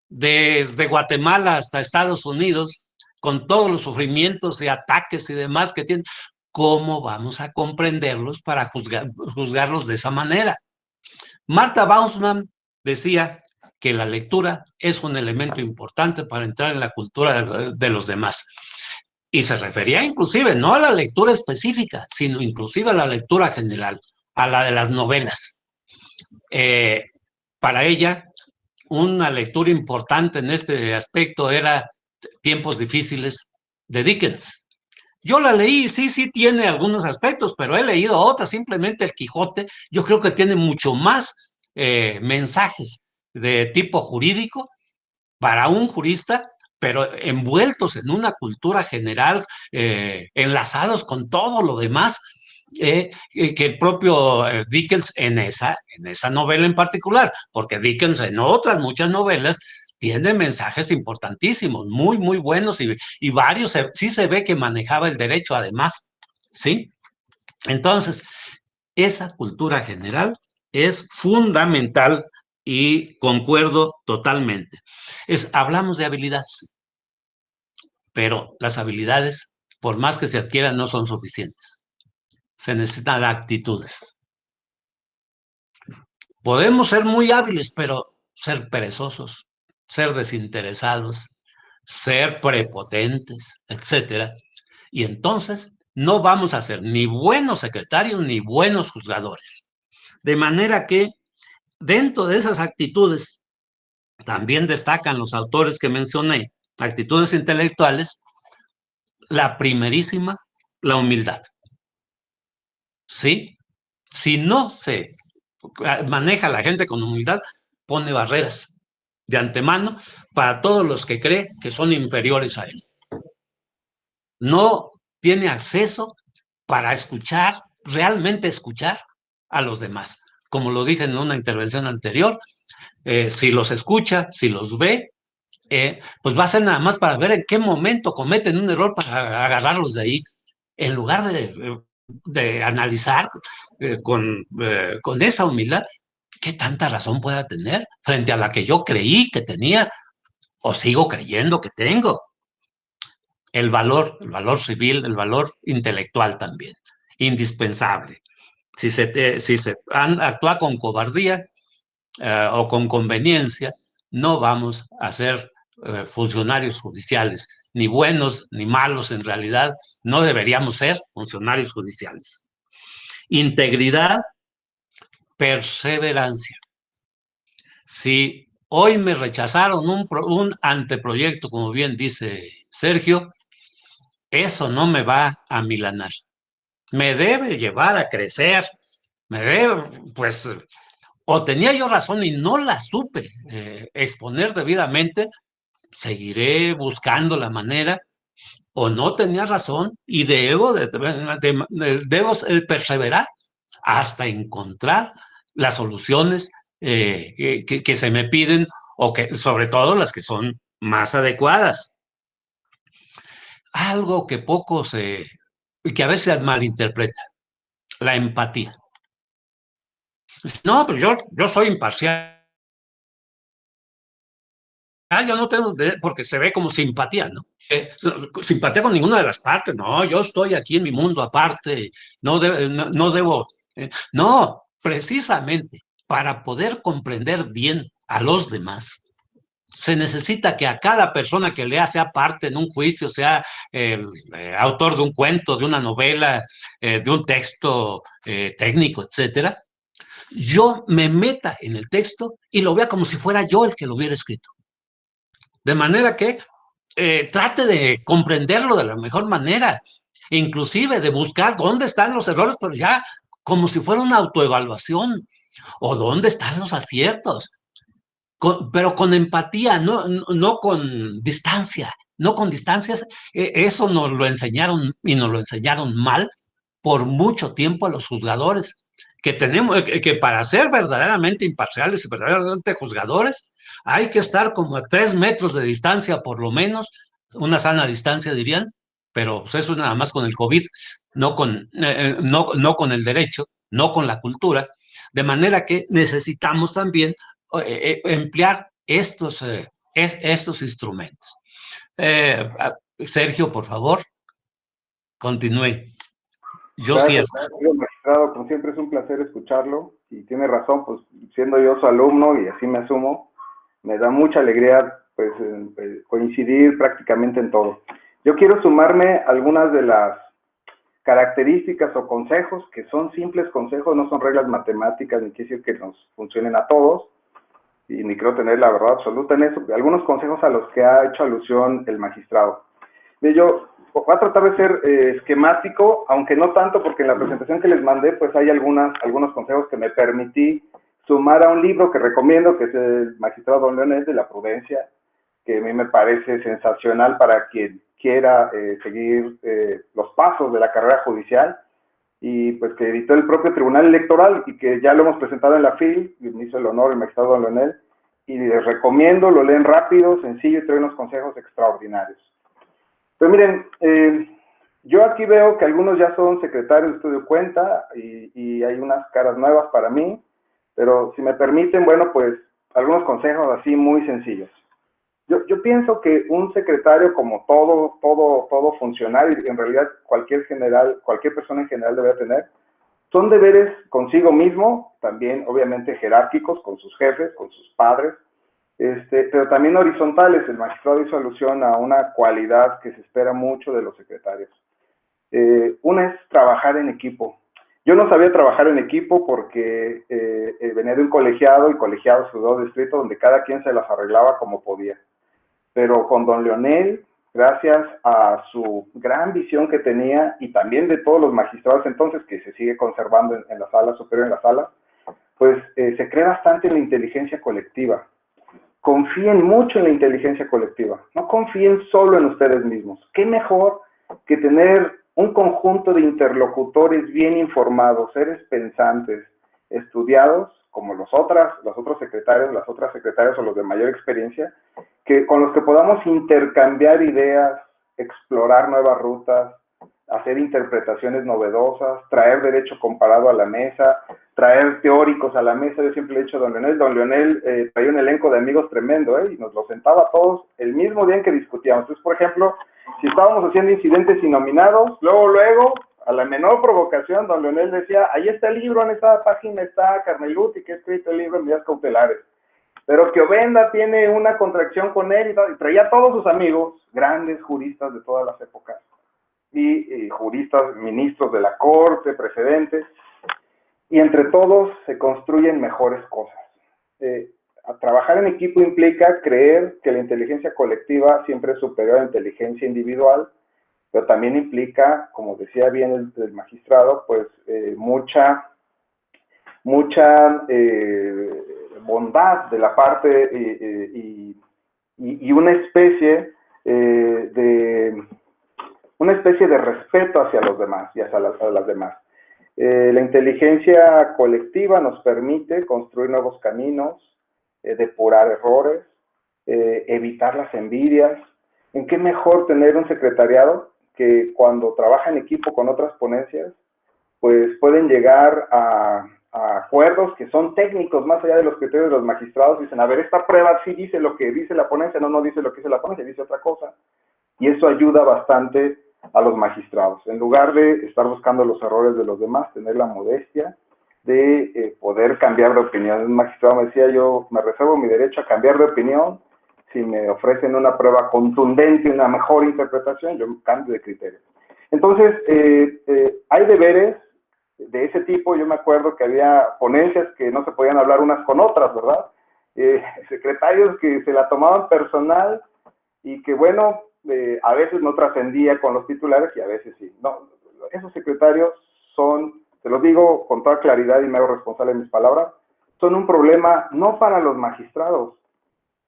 desde Guatemala hasta Estados Unidos, con todos los sufrimientos y ataques y demás que tienen, ¿cómo vamos a comprenderlos para juzgarlos de esa manera? Martha Baussmann decía que la lectura es un elemento importante para entrar en la cultura de los demás. Y se refería inclusive no a la lectura específica, sino inclusive a la lectura general, a la de las novelas. Para ella, una lectura importante en este aspecto era Tiempos difíciles de Dickens. Yo la leí, sí tiene algunos aspectos, pero he leído otras, simplemente el Quijote, yo creo que tiene mucho más mensajes de tipo jurídico para un jurista, pero envueltos en una cultura general, enlazados con todo lo demás, que el propio Dickens en esa novela en particular, porque Dickens en otras muchas novelas tiene mensajes importantísimos, muy, muy buenos, y varios sí se ve que manejaba el derecho además, ¿sí? Entonces, esa cultura general es fundamental y concuerdo totalmente. Hablamos de habilidades, pero las habilidades, por más que se adquieran, no son suficientes. Se necesitan actitudes. Podemos ser muy hábiles, pero ser perezosos, ser desinteresados, ser prepotentes, etcétera. Y entonces no vamos a ser ni buenos secretarios ni buenos juzgadores. De manera que dentro de esas actitudes también destacan los autores que mencioné, actitudes intelectuales, la primerísima, la humildad. ¿Sí? Si no se maneja a la gente con humildad, pone barreras de antemano para todos los que cree que son inferiores a él. No tiene acceso para escuchar, realmente escuchar a los demás. Como lo dije en una intervención anterior, si los escucha, si los ve, pues va a ser nada más para ver en qué momento cometen un error para agarrarlos de ahí, en lugar de analizar con esa humildad qué tanta razón pueda tener frente a la que yo creí que tenía o sigo creyendo que tengo. El valor civil, el valor intelectual también, indispensable. Si se actúa con cobardía o con conveniencia, no vamos a ser funcionarios judiciales, ni buenos ni malos en realidad, no deberíamos ser funcionarios judiciales. Integridad, perseverancia. Si hoy me rechazaron un anteproyecto, como bien dice Sergio, eso no me va a amilanar. Me debe llevar a crecer, me debe, pues, o tenía yo razón y no la supe exponer debidamente, seguiré buscando la manera, o no tenía razón y debo perseverar hasta encontrar las soluciones que se me piden, o que, sobre todo, las que son más adecuadas. Algo que que a veces malinterpreta, la empatía. No, pues yo soy imparcial. Yo no tengo, porque se ve como simpatía, ¿no? Simpatía con ninguna de las partes. No, yo estoy aquí en mi mundo aparte, no debo. No, precisamente para poder comprender bien a los demás, se necesita que a cada persona que lea, sea parte en un juicio, sea el autor de un cuento, de una novela, de un texto técnico, etcétera, yo me meta en el texto y lo vea como si fuera yo el que lo hubiera escrito. De manera que trate de comprenderlo de la mejor manera, inclusive de buscar dónde están los errores, pero ya como si fuera una autoevaluación, o dónde están los aciertos, pero con empatía, no con distancia, no con distancias. Eso nos lo enseñaron y nos lo enseñaron mal por mucho tiempo a los juzgadores, que tenemos que para ser verdaderamente imparciales y verdaderamente juzgadores, hay que estar como a 3 metros de distancia por lo menos, una sana distancia dirían, pero pues eso es nada más con el COVID, no con el derecho, no con la cultura, de manera que necesitamos también emplear estos instrumentos. Sergio, por favor, continúe. Yo Gracias, cierro. magistrado. Como siempre es un placer escucharlo y tiene razón, pues siendo yo su alumno y así me asumo, me da mucha alegría pues coincidir prácticamente en todo. Yo quiero sumarme a algunas de las características o consejos que son simples consejos, no son reglas matemáticas ni quiere decir que nos funcionen a todos y ni creo tener la verdad absoluta en eso. Algunos consejos a los que ha hecho alusión el magistrado. Yo voy a tratar de ser esquemático, aunque no tanto, porque en la presentación que les mandé, pues hay algunos consejos que me permití sumar a un libro que recomiendo, que es el magistrado Don Leonel de la Prudencia, que a mí me parece sensacional para quien quiera seguir los pasos de la carrera judicial, y pues que editó el propio Tribunal Electoral y que ya lo hemos presentado en la FIL, y me hizo el honor el magistrado Don Leonel, y les recomiendo, lo leen rápido, sencillo y trae unos consejos extraordinarios. Pues miren, yo aquí veo que algunos ya son secretarios de estudio cuenta y hay unas caras nuevas para mí, pero si me permiten, bueno, pues algunos consejos así muy sencillos. Yo pienso que un secretario, como todo funcionario, y en realidad cualquier persona en general debe tener, son deberes consigo mismo, también obviamente jerárquicos, con sus jefes, con sus padres, pero también horizontales. El magistrado hizo alusión a una cualidad que se espera mucho de los secretarios. Una es trabajar en equipo. Yo no sabía trabajar en equipo porque venía de un colegiado, y colegiado juzgado de distrito, donde cada quien se las arreglaba como podía. Pero con don Leonel, gracias a su gran visión que tenía, y también de todos los magistrados entonces, que se sigue conservando en la sala superior, en la sala, pues se cree bastante en la inteligencia colectiva. Confíen mucho en la inteligencia colectiva, no confíen solo en ustedes mismos. ¿Qué mejor que tener un conjunto de interlocutores bien informados, seres pensantes, estudiados, como los otros secretarios, las otras secretarias o los de mayor experiencia, con los que podamos intercambiar ideas, explorar nuevas rutas, hacer interpretaciones novedosas, traer derecho comparado a la mesa, traer teóricos a la mesa? Yo siempre le he dicho a don Leonel traía un elenco de amigos tremendo, y nos lo sentaba a todos el mismo día en que discutíamos. Entonces, por ejemplo, si estábamos haciendo incidentes innominados, luego, a la menor provocación, don Leonel decía, ahí está el libro, en esta página está Carneluti, que ha escrito el libro en medidas cautelares. Pero que Ovenda tiene una contracción con él, y traía a todos sus amigos, grandes juristas de todas las épocas, y juristas, ministros de la corte, precedentes, y entre todos se construyen mejores cosas. Trabajar en equipo implica creer que la inteligencia colectiva siempre es superior a la inteligencia individual, pero también implica, como decía bien el magistrado, pues mucha bondad de la parte y una especie de respeto hacia los demás y hacia las demás. La inteligencia colectiva nos permite construir nuevos caminos, depurar errores, evitar las envidias. ¿En qué mejor tener un secretariado que cuando trabaja en equipo con otras ponencias, pues pueden llegar a acuerdos que son técnicos, más allá de los criterios de los magistrados? Dicen, a ver, esta prueba sí dice lo que dice la ponencia, no dice lo que dice la ponencia, dice otra cosa. Y eso ayuda bastante a los magistrados. En lugar de estar buscando los errores de los demás, tener la modestia de poder cambiar de opinión. Un magistrado me decía, yo me reservo mi derecho a cambiar de opinión si me ofrecen una prueba contundente, una mejor interpretación, yo cambio de criterio. Entonces, hay deberes de ese tipo. Yo me acuerdo que había ponencias que no se podían hablar unas con otras, ¿verdad? Secretarios que se la tomaban personal y que, bueno, a veces no trascendía con los titulares y a veces sí. No, esos secretarios son, te lo digo con toda claridad y me hago responsable de mis palabras, son un problema no para los magistrados,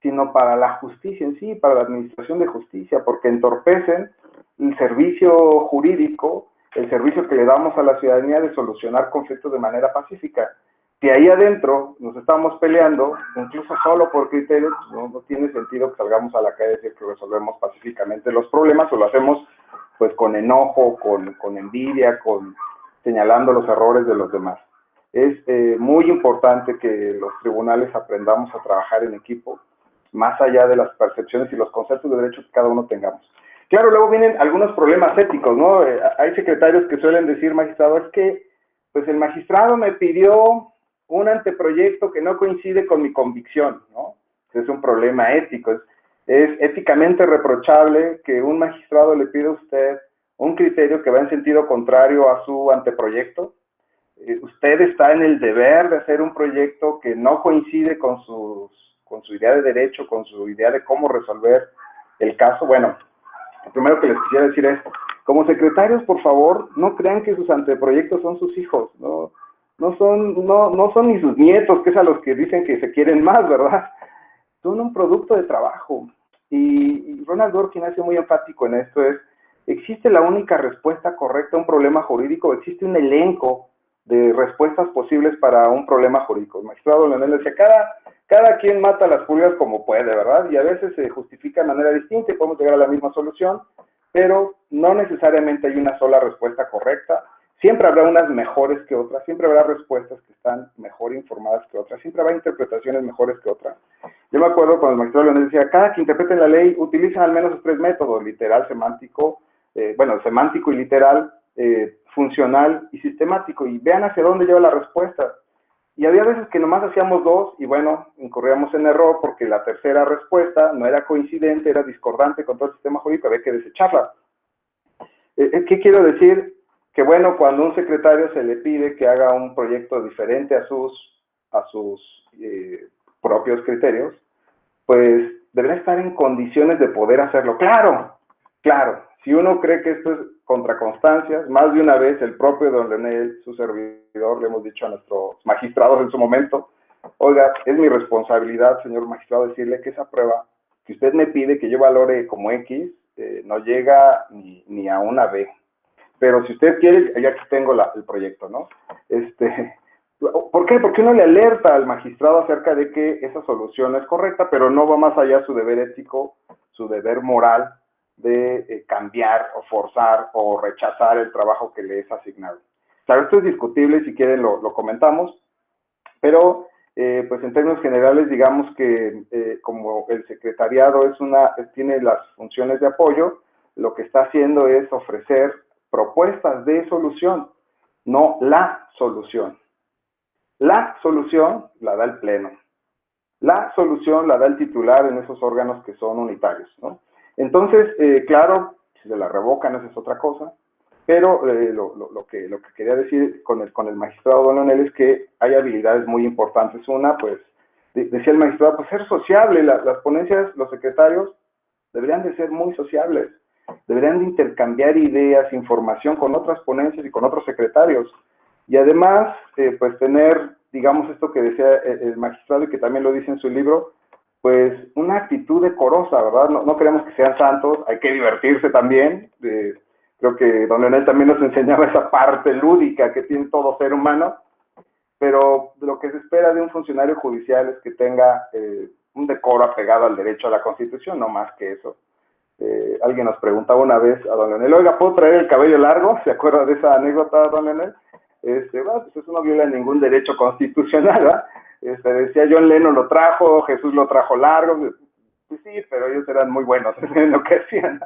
sino para la justicia en sí, para la administración de justicia, porque entorpecen el servicio jurídico, el servicio que le damos a la ciudadanía de solucionar conflictos de manera pacífica. Si ahí adentro nos estamos peleando, incluso solo por criterios, no tiene sentido que salgamos a la calle y decir que resolvemos pacíficamente los problemas, o lo hacemos pues con enojo, con envidia, señalando los errores de los demás. Es muy importante que los tribunales aprendamos a trabajar en equipo, más allá de las percepciones y los conceptos de derecho que cada uno tengamos. Claro, luego vienen algunos problemas éticos, ¿no? Hay secretarios que suelen decir, magistrado, es que pues el magistrado me pidió un anteproyecto que no coincide con mi convicción, ¿no? Es un problema ético. Es éticamente reprochable que un magistrado le pida a usted un criterio que va en sentido contrario a su anteproyecto. Usted está en el deber de hacer un proyecto que no coincide con su idea de derecho, con su idea de cómo resolver el caso. Bueno, lo primero que les quisiera decir es, como secretarios, por favor, no crean que sus anteproyectos son sus hijos, no son ni sus nietos, que es a los que dicen que se quieren más, ¿verdad? Son un producto de trabajo. Y Ronald Dworkin hace muy enfático en esto, ¿existe la única respuesta correcta a un problema jurídico? ¿Existe un elenco de respuestas posibles para un problema jurídico? El magistrado Leonel decía, cada quien mata las pulgas como puede, ¿verdad? Y a veces se justifica de manera distinta y podemos llegar a la misma solución, pero no necesariamente hay una sola respuesta correcta. Siempre habrá unas mejores que otras, siempre habrá respuestas que están mejor informadas que otras, siempre habrá interpretaciones mejores que otras. Yo me acuerdo cuando el magistrado Leonel decía, cada que interpreten la ley utilizan al menos 3 métodos, literal, semántico, semántico y literal, funcional y sistemático, y vean hacia dónde lleva la respuesta. Y había veces que nomás hacíamos 2 y bueno, incurríamos en error porque la tercera respuesta no era coincidente, era discordante con todo el sistema jurídico, había que desecharla. ¿Qué quiero decir? Que bueno, cuando a un secretario se le pide que haga un proyecto diferente a sus propios criterios, pues deberá estar en condiciones de poder hacerlo. Claro, si uno cree que esto es contra constancias, más de una vez el propio don Leonel, su servidor, le hemos dicho a nuestros magistrados en su momento, oiga, es mi responsabilidad, señor magistrado, decirle que esa prueba que usted me pide que yo valore como X, no llega ni a una B. Pero si usted quiere, ya que tengo el proyecto, ¿no? ¿Por qué? Porque uno le alerta al magistrado acerca de que esa solución es correcta, pero no va más allá su deber ético, su deber moral de cambiar o forzar o rechazar el trabajo que le es asignado. Claro, esto es discutible, si quieren lo comentamos, pero pues en términos generales digamos que como el secretariado tiene las funciones de apoyo, lo que está haciendo es ofrecer propuestas de solución, no la solución. La solución la da el pleno. La solución la da el titular en esos órganos que son unitarios, ¿no? Entonces, claro, si se la revocan, esa es otra cosa, pero lo que quería decir con el magistrado don Leonel es que hay habilidades muy importantes. Una, pues, decía el magistrado, pues ser sociable. Las ponencias, los secretarios, deberían de ser muy sociables. Deberían de intercambiar ideas, información con otras ponencias y con otros secretarios. Y además, pues tener, digamos, esto que decía el magistrado y que también lo dice en su libro, pues una actitud decorosa, ¿verdad? No queremos que sean santos, hay que divertirse también. Creo que don Leonel también nos enseñaba esa parte lúdica que tiene todo ser humano, pero lo que se espera de un funcionario judicial es que tenga un decoro apegado al derecho a la Constitución, no más que eso. Alguien nos preguntaba una vez a don Leonel, oiga, ¿puedo traer el cabello largo? ¿Se acuerda de esa anécdota, don Leonel? Bueno, pues eso no viola ningún derecho constitucional, ¿verdad? Decía John Lennon lo trajo, Jesús lo trajo largo, pues sí, pero ellos eran muy buenos en lo que hacían,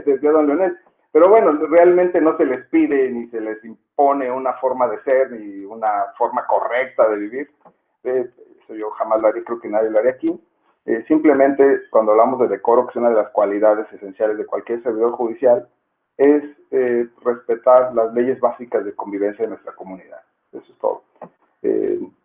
decía don Leonel. Pero bueno, realmente no se les pide ni se les impone una forma de ser ni una forma correcta de vivir. Eso yo jamás lo haría, creo que nadie lo haría aquí. Simplemente cuando hablamos de decoro, que es una de las cualidades esenciales de cualquier servidor judicial, es respetar las leyes básicas de convivencia de nuestra comunidad. Eso es todo.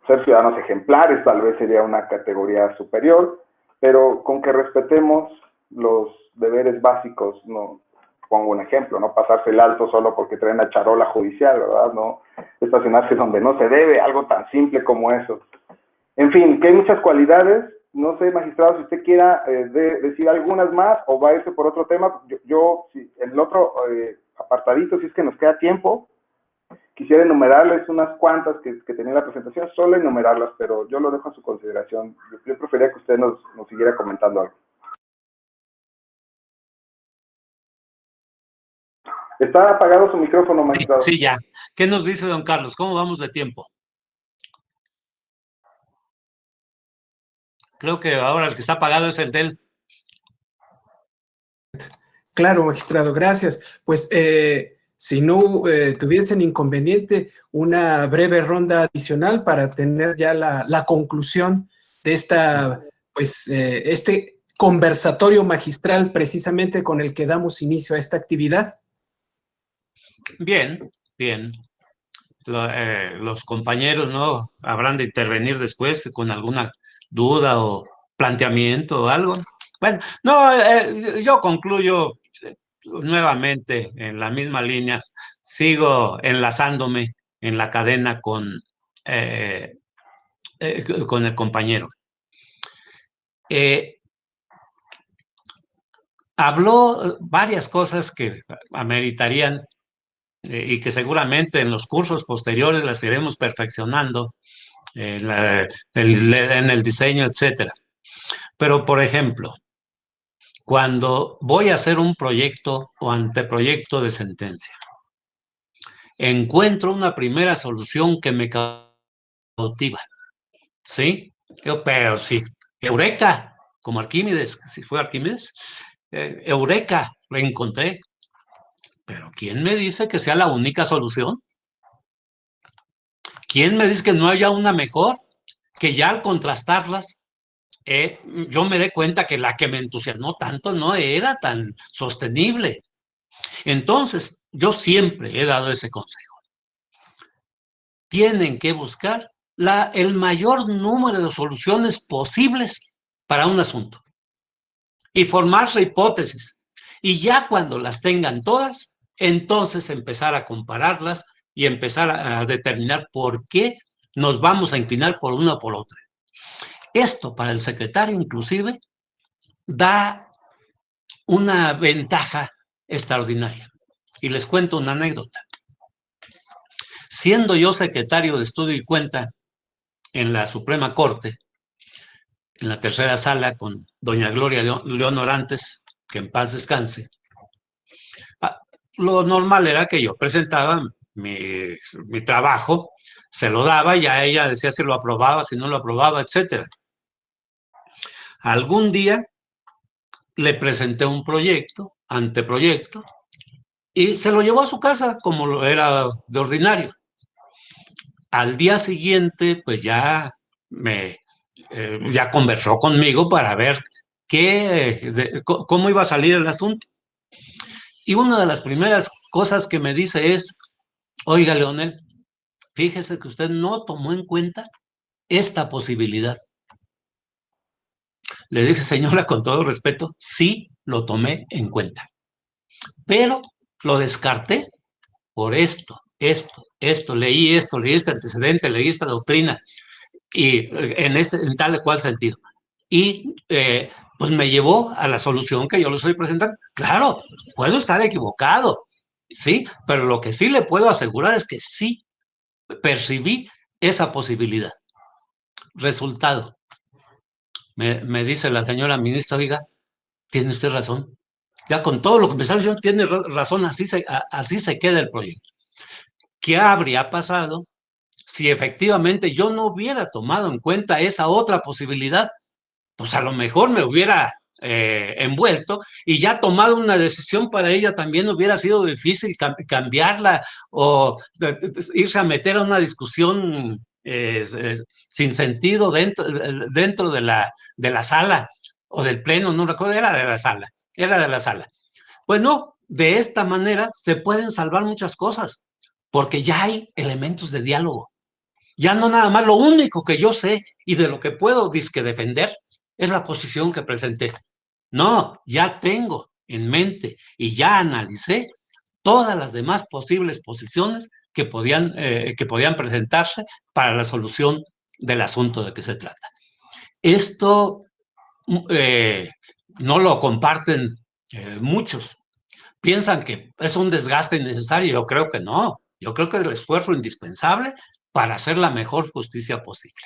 Ser ciudadanos ejemplares tal vez sería una categoría superior, pero con que respetemos los deberes básicos, no pongo un ejemplo, no pasarse el alto solo porque traen la charola judicial, ¿verdad? No estacionarse donde no se debe, algo tan simple como eso. En fin, que hay muchas cualidades, no sé, magistrado, si usted quiera decir algunas más o va a irse por otro tema. Si, en el otro apartadito, si es que nos queda tiempo, quisiera enumerarles unas cuantas que tenía en la presentación, solo enumerarlas, pero yo lo dejo a su consideración. Yo preferiría que usted nos siguiera comentando algo. Está apagado su micrófono, magistrado. Sí, ya. ¿Qué nos dice don Carlos? ¿Cómo vamos de tiempo? Creo que ahora el que está apagado es el de él. Claro, magistrado, gracias. Pues si no tuviesen inconveniente, una breve ronda adicional para tener ya la conclusión de esta, pues, este conversatorio magistral precisamente con el que damos inicio a esta actividad. Bien, bien. Los compañeros no habrán de intervenir después con alguna duda o planteamiento o algo. Bueno, no, yo concluyo nuevamente en la misma línea, sigo enlazándome en la cadena con el compañero. Habló varias cosas que ameritarían y que seguramente en los cursos posteriores las iremos perfeccionando en el diseño, etcétera. Pero, por ejemplo, cuando voy a hacer un proyecto o anteproyecto de sentencia, encuentro una primera solución que me cautiva, ¿sí? Pero sí, eureka, como Arquímedes, si fue Arquímedes, eureka, lo encontré. Pero ¿quién me dice que sea la única solución? ¿Quién me dice que no haya una mejor? Que ya al contrastarlas, yo me dé cuenta que la que me entusiasmó tanto no era tan sostenible. Entonces, yo siempre he dado ese consejo. Tienen que buscar el mayor número de soluciones posibles para un asunto y formarse hipótesis. Y ya cuando las tengan todas, entonces empezar a compararlas y empezar a determinar por qué nos vamos a inclinar por una o por otra. Esto para el secretario inclusive da una ventaja extraordinaria. Y les cuento una anécdota. Siendo yo secretario de Estudio y Cuenta en la Suprema Corte, en la tercera sala con doña Gloria León Orantes, que en paz descanse, lo normal era que yo presentaba mi trabajo, se lo daba y a ella decía si lo aprobaba, si no lo aprobaba, etc. Algún día le presenté un proyecto, anteproyecto, y se lo llevó a su casa como lo era de ordinario. Al día siguiente, pues ya conversó conmigo para ver cómo iba a salir el asunto. Y una de las primeras cosas que me dice es, oiga, Leonel, fíjese que usted no tomó en cuenta esta posibilidad. Le dije, señora, con todo respeto, sí lo tomé en cuenta, pero lo descarté por esto, leí este antecedente, leí esta doctrina, y en tal y cual sentido. Y pues me llevó a la solución que yo le estoy presentando. Claro, puedo estar equivocado, sí, pero lo que sí le puedo asegurar es que sí percibí esa posibilidad. Resultado, me dice la señora ministra, oiga, tiene usted razón. Ya con todo lo que me está diciendo, tiene razón, así se queda el proyecto. ¿Qué habría pasado si efectivamente yo no hubiera tomado en cuenta esa otra posibilidad? Pues a lo mejor me hubiera envuelto y ya tomado una decisión para ella también hubiera sido difícil cambiarla o irse a meter a una discusión sin sentido dentro de la sala o del pleno, no recuerdo, era de la sala. Pues no, de esta manera se pueden salvar muchas cosas porque ya hay elementos de diálogo. Ya no nada más lo único que yo sé y de lo que puedo defender es la posición que presenté. No, ya tengo en mente y ya analicé todas las demás posibles posiciones que podían presentarse para la solución del asunto de que se trata. Esto no lo comparten muchos. Piensan que es un desgaste innecesario. Yo creo que no. Yo creo que es el esfuerzo indispensable para hacer la mejor justicia posible.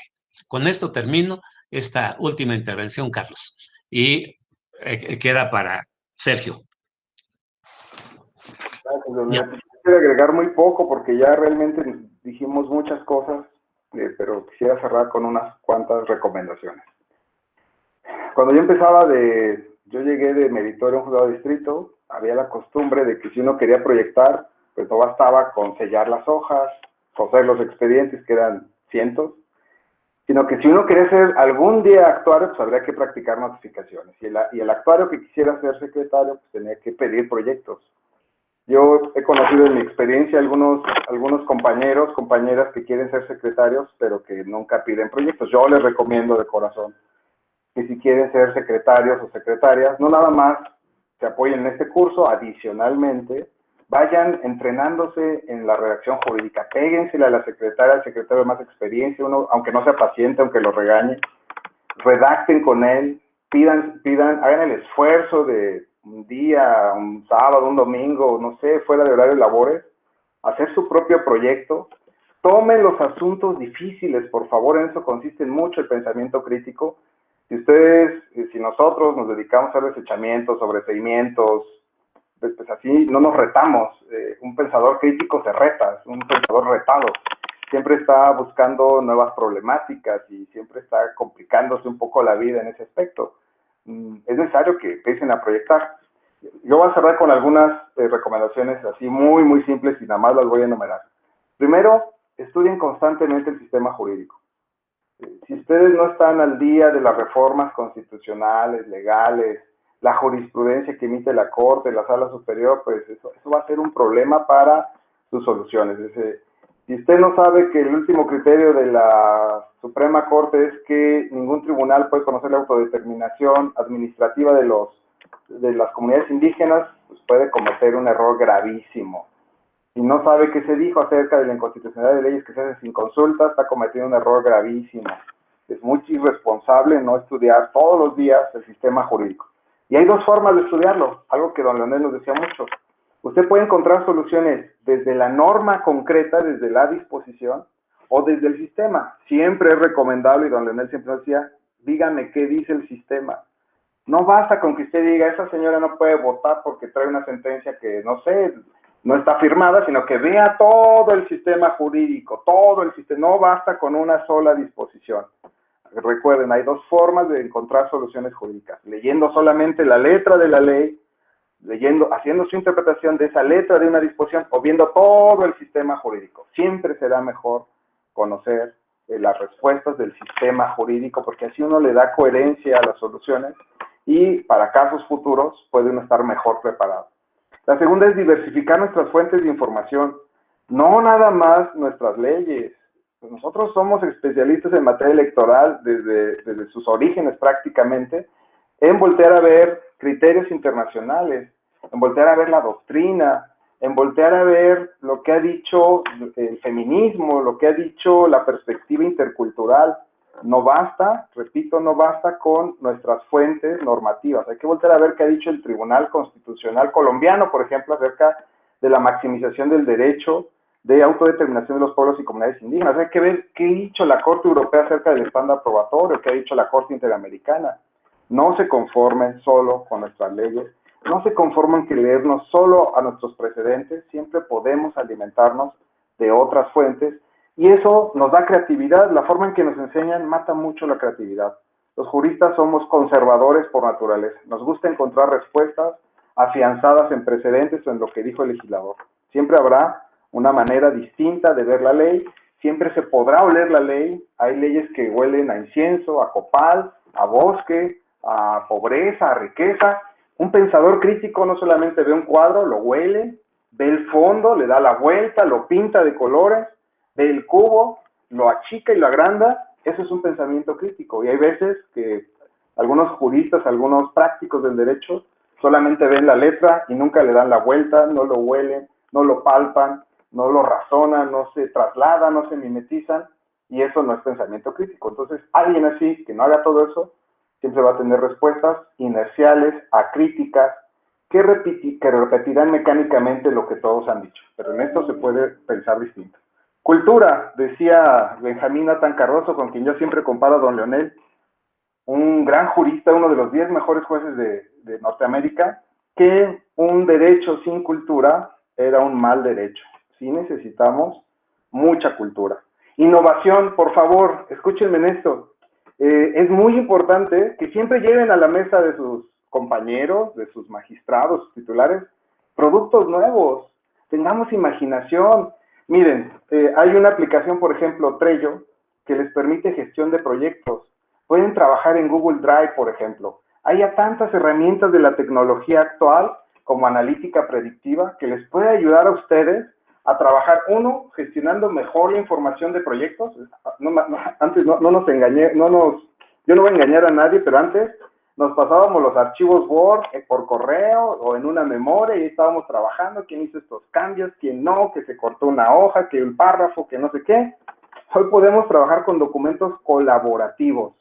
Con esto termino esta última intervención, Carlos. Y queda para Sergio. Gracias, Leonel. Quiero agregar muy poco porque ya realmente dijimos muchas cosas, pero quisiera cerrar con unas cuantas recomendaciones. Cuando yo llegué de meditorio a un juzgado de distrito, había la costumbre de que si uno quería proyectar, pues no bastaba con sellar las hojas, coser los expedientes, que eran cientos, sino que si uno quería ser algún día actuario, pues habría que practicar notificaciones. Y el actuario que quisiera ser secretario, pues tenía que pedir proyectos. Yo he conocido en mi experiencia algunos compañeros, compañeras que quieren ser secretarios, pero que nunca piden proyectos. Yo les recomiendo de corazón que si quieren ser secretarios o secretarias, no nada más se apoyen en este curso, adicionalmente, vayan entrenándose en la redacción jurídica, péguensela a la secretaria, al secretario de más experiencia, uno, aunque no sea paciente, aunque lo regañe, redacten con él, hagan el esfuerzo de un día, un sábado, un domingo, no sé, fuera de horario de labores, hacer su propio proyecto. Tomen los asuntos difíciles, por favor, en eso consiste mucho el pensamiento crítico. Si nosotros nos dedicamos a hacer desechamientos, sobreseimientos, pues así no nos retamos. Un pensador crítico se reta, es un pensador retado. Siempre está buscando nuevas problemáticas y siempre está complicándose un poco la vida en ese aspecto. Es necesario que empiecen a proyectar. Yo voy a cerrar con algunas recomendaciones así muy, muy simples y nada más las voy a enumerar. Primero, estudien constantemente el sistema jurídico. Si ustedes no están al día de las reformas constitucionales, legales, la jurisprudencia que emite la Corte, la Sala Superior, pues eso va a ser un problema para sus soluciones. Si usted no sabe que el último criterio de la Suprema Corte es que ningún tribunal puede conocer la autodeterminación administrativa de las comunidades indígenas, pues puede cometer un error gravísimo. Si no sabe qué se dijo acerca de la inconstitucionalidad de leyes que se hacen sin consulta, está cometiendo un error gravísimo. Es muy irresponsable no estudiar todos los días el sistema jurídico. Y hay dos formas de estudiarlo, algo que don Leonel nos decía mucho. Usted puede encontrar soluciones desde la norma concreta, desde la disposición, o desde el sistema. Siempre es recomendable, y don Leonel siempre decía, dígame qué dice el sistema. No basta con que usted diga, esa señora no puede votar porque trae una sentencia que, no sé, no está firmada, sino que vea todo el sistema jurídico, todo el sistema. No basta con una sola disposición. Recuerden, hay dos formas de encontrar soluciones jurídicas. Leyendo solamente la letra de la ley, haciendo su interpretación de esa letra de una disposición o viendo todo el sistema jurídico. Siempre será mejor conocer las respuestas del sistema jurídico porque así uno le da coherencia a las soluciones y para casos futuros puede uno estar mejor preparado. La segunda es diversificar nuestras fuentes de información, no nada más nuestras leyes. Nosotros somos especialistas en materia electoral desde sus orígenes prácticamente, en voltear a ver criterios internacionales, en voltear a ver la doctrina, en voltear a ver lo que ha dicho el feminismo, lo que ha dicho la perspectiva intercultural. No basta, repito, no basta con nuestras fuentes normativas. Hay que voltear a ver qué ha dicho el Tribunal Constitucional colombiano, por ejemplo, acerca de la maximización del derecho de autodeterminación de los pueblos y comunidades indígenas. Hay que ver qué ha dicho la Corte Europea acerca del estándar probatorio, qué ha dicho la Corte Interamericana. No se conformen solo con nuestras leyes, no se conformen que leernos solo a nuestros precedentes, siempre podemos alimentarnos de otras fuentes y eso nos da creatividad. La forma en que nos enseñan mata mucho la creatividad. Los juristas somos conservadores por naturaleza, nos gusta encontrar respuestas afianzadas en precedentes o en lo que dijo el legislador. Siempre habrá una manera distinta de ver la ley, siempre se podrá oler la ley, hay leyes que huelen a incienso, a copal, a bosque, a pobreza, a riqueza. Un pensador crítico no solamente ve un cuadro, lo huele, ve el fondo, le da la vuelta, lo pinta de colores, ve el cubo, lo achica y lo agranda. Eso es un pensamiento crítico. Y hay veces que algunos juristas, algunos prácticos del derecho, solamente ven la letra y nunca le dan la vuelta, no lo huelen, no lo palpan, no lo razonan, no se trasladan, no se mimetizan. Y eso no es pensamiento crítico. Entonces, alguien así que no haga todo eso, siempre va a tener respuestas inerciales, acríticas, que repetirán mecánicamente lo que todos han dicho. Pero en esto se puede pensar distinto. Cultura, decía Benjamín Nathan Cardoso, con quien yo siempre comparo a don Leonel, un gran jurista, uno de los 10 mejores jueces de Norteamérica, que un derecho sin cultura era un mal derecho. Sí necesitamos mucha cultura. Innovación, por favor, escúchenme en esto. Es muy importante que siempre lleven a la mesa de sus compañeros, de sus magistrados, sus titulares, productos nuevos. Tengamos imaginación. Miren, hay una aplicación, por ejemplo, Trello, que les permite gestión de proyectos. Pueden trabajar en Google Drive, por ejemplo. Hay ya tantas herramientas de la tecnología actual, como analítica predictiva, que les puede ayudar a ustedes a trabajar, uno, gestionando mejor la información de proyectos. Antes no nos engañé, yo no voy a engañar a nadie, pero antes nos pasábamos los archivos Word por correo o en una memoria y ahí estábamos trabajando, quién hizo estos cambios, quién no, que se cortó una hoja, que un párrafo, que no sé qué. Hoy podemos trabajar con documentos colaborativos.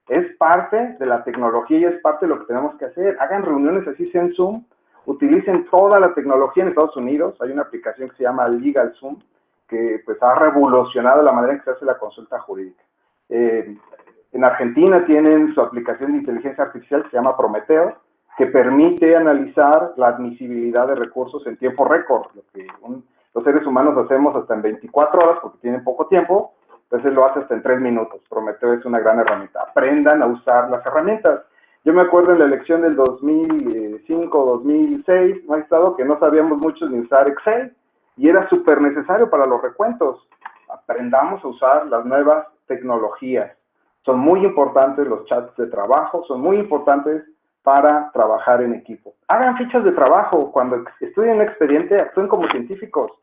Es parte de la tecnología y es parte de lo que tenemos que hacer. Hagan reuniones así sea en Zoom, utilicen toda la tecnología. En Estados Unidos hay una aplicación que se llama LegalZoom, que pues ha revolucionado la manera en que se hace la consulta jurídica. En Argentina tienen su aplicación de inteligencia artificial que se llama Prometeo, que permite analizar la admisibilidad de recursos en tiempo récord, lo que los seres humanos hacemos hasta en 24 horas porque tienen poco tiempo. Entonces lo hace hasta en 3 minutos. Prometeo es una gran herramienta. Aprendan a usar las herramientas. Yo me acuerdo en la elección del 2005, 2006, magistrado, que no sabíamos mucho ni usar Excel y era súper necesario para los recuentos. Aprendamos a usar las nuevas tecnologías. Son muy importantes los chats de trabajo, son muy importantes para trabajar en equipo. Hagan fichas de trabajo. Cuando estudien un expediente, actúen como científicos.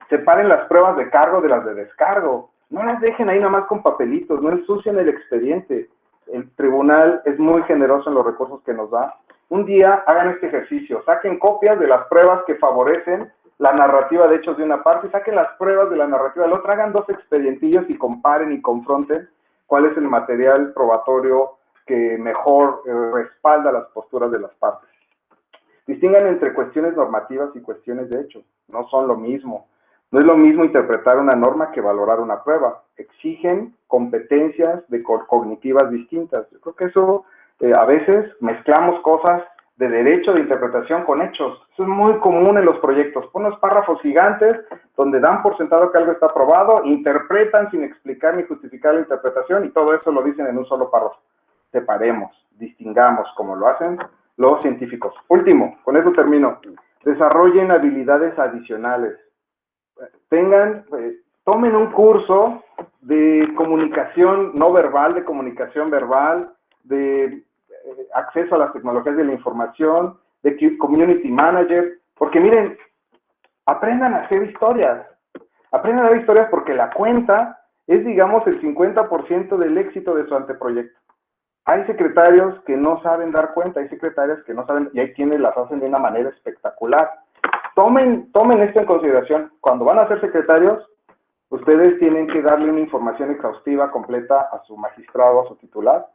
Separen las pruebas de cargo de las de descargo. No las dejen ahí nada más con papelitos, no ensucien el expediente. El tribunal es muy generoso en los recursos que nos da. Un día hagan este ejercicio, saquen copias de las pruebas que favorecen la narrativa de hechos de una parte, saquen las pruebas de la narrativa de la otra, hagan 2 expedientillos y comparen y confronten cuál es el material probatorio que mejor respalda las posturas de las partes. Distingan entre cuestiones normativas y cuestiones de hecho, no son lo mismo. No es lo mismo interpretar una norma que valorar una prueba. Exigen competencias cognitivas distintas. Yo creo que eso, a veces, mezclamos cosas de derecho, de interpretación con hechos. Eso es muy común en los proyectos. Ponen unos párrafos gigantes donde dan por sentado que algo está aprobado, interpretan sin explicar ni justificar la interpretación y todo eso lo dicen en un solo párrafo. Separemos, distingamos, como lo hacen los científicos. Último, con eso termino. Desarrollen habilidades adicionales. Tomen un curso de comunicación no verbal, de comunicación verbal, de acceso a las tecnologías de la información, de community manager, porque miren, aprendan a hacer historias porque la cuenta es, digamos, el 50% del éxito de su anteproyecto. Hay secretarios que no saben dar cuenta, hay secretarias que no saben, y hay quienes las hacen de una manera espectacular. Tomen esto en consideración. Cuando van a ser secretarios, ustedes tienen que darle una información exhaustiva, completa a su magistrado, a su titular,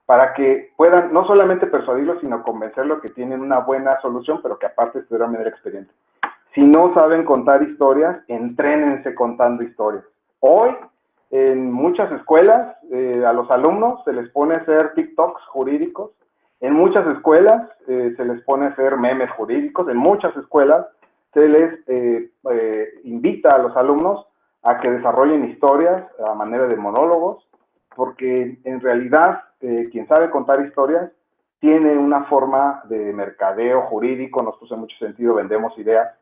para que puedan no solamente persuadirlo, sino convencerlo que tienen una buena solución, pero que aparte estuvieron bien el expediente. Si no saben contar historias, entrénense contando historias. Hoy, en muchas escuelas, a los alumnos se les pone a hacer TikToks jurídicos. En muchas escuelas se les pone a hacer memes jurídicos. En muchas escuelas se les invita a los alumnos a que desarrollen historias a manera de monólogos, porque en realidad quien sabe contar historias tiene una forma de mercadeo jurídico, nosotros en mucho sentido vendemos ideas,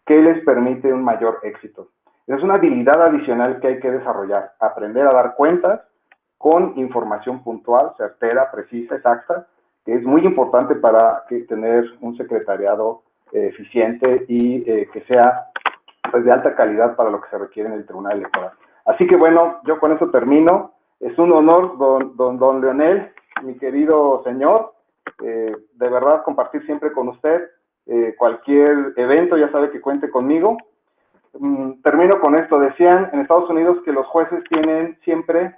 que les permite un mayor éxito. Es una habilidad adicional que hay que desarrollar, aprender a dar cuentas con información puntual, certera, precisa, exacta, que es muy importante para tener un secretariado eficiente y que sea pues, de alta calidad para lo que se requiere en el Tribunal Electoral. Así que bueno, yo con eso termino. Es un honor, don Leonel, mi querido señor, de verdad compartir siempre con usted. Cualquier evento ya sabe que cuente conmigo. termino con esto. Decían en Estados Unidos que los jueces tienen siempre,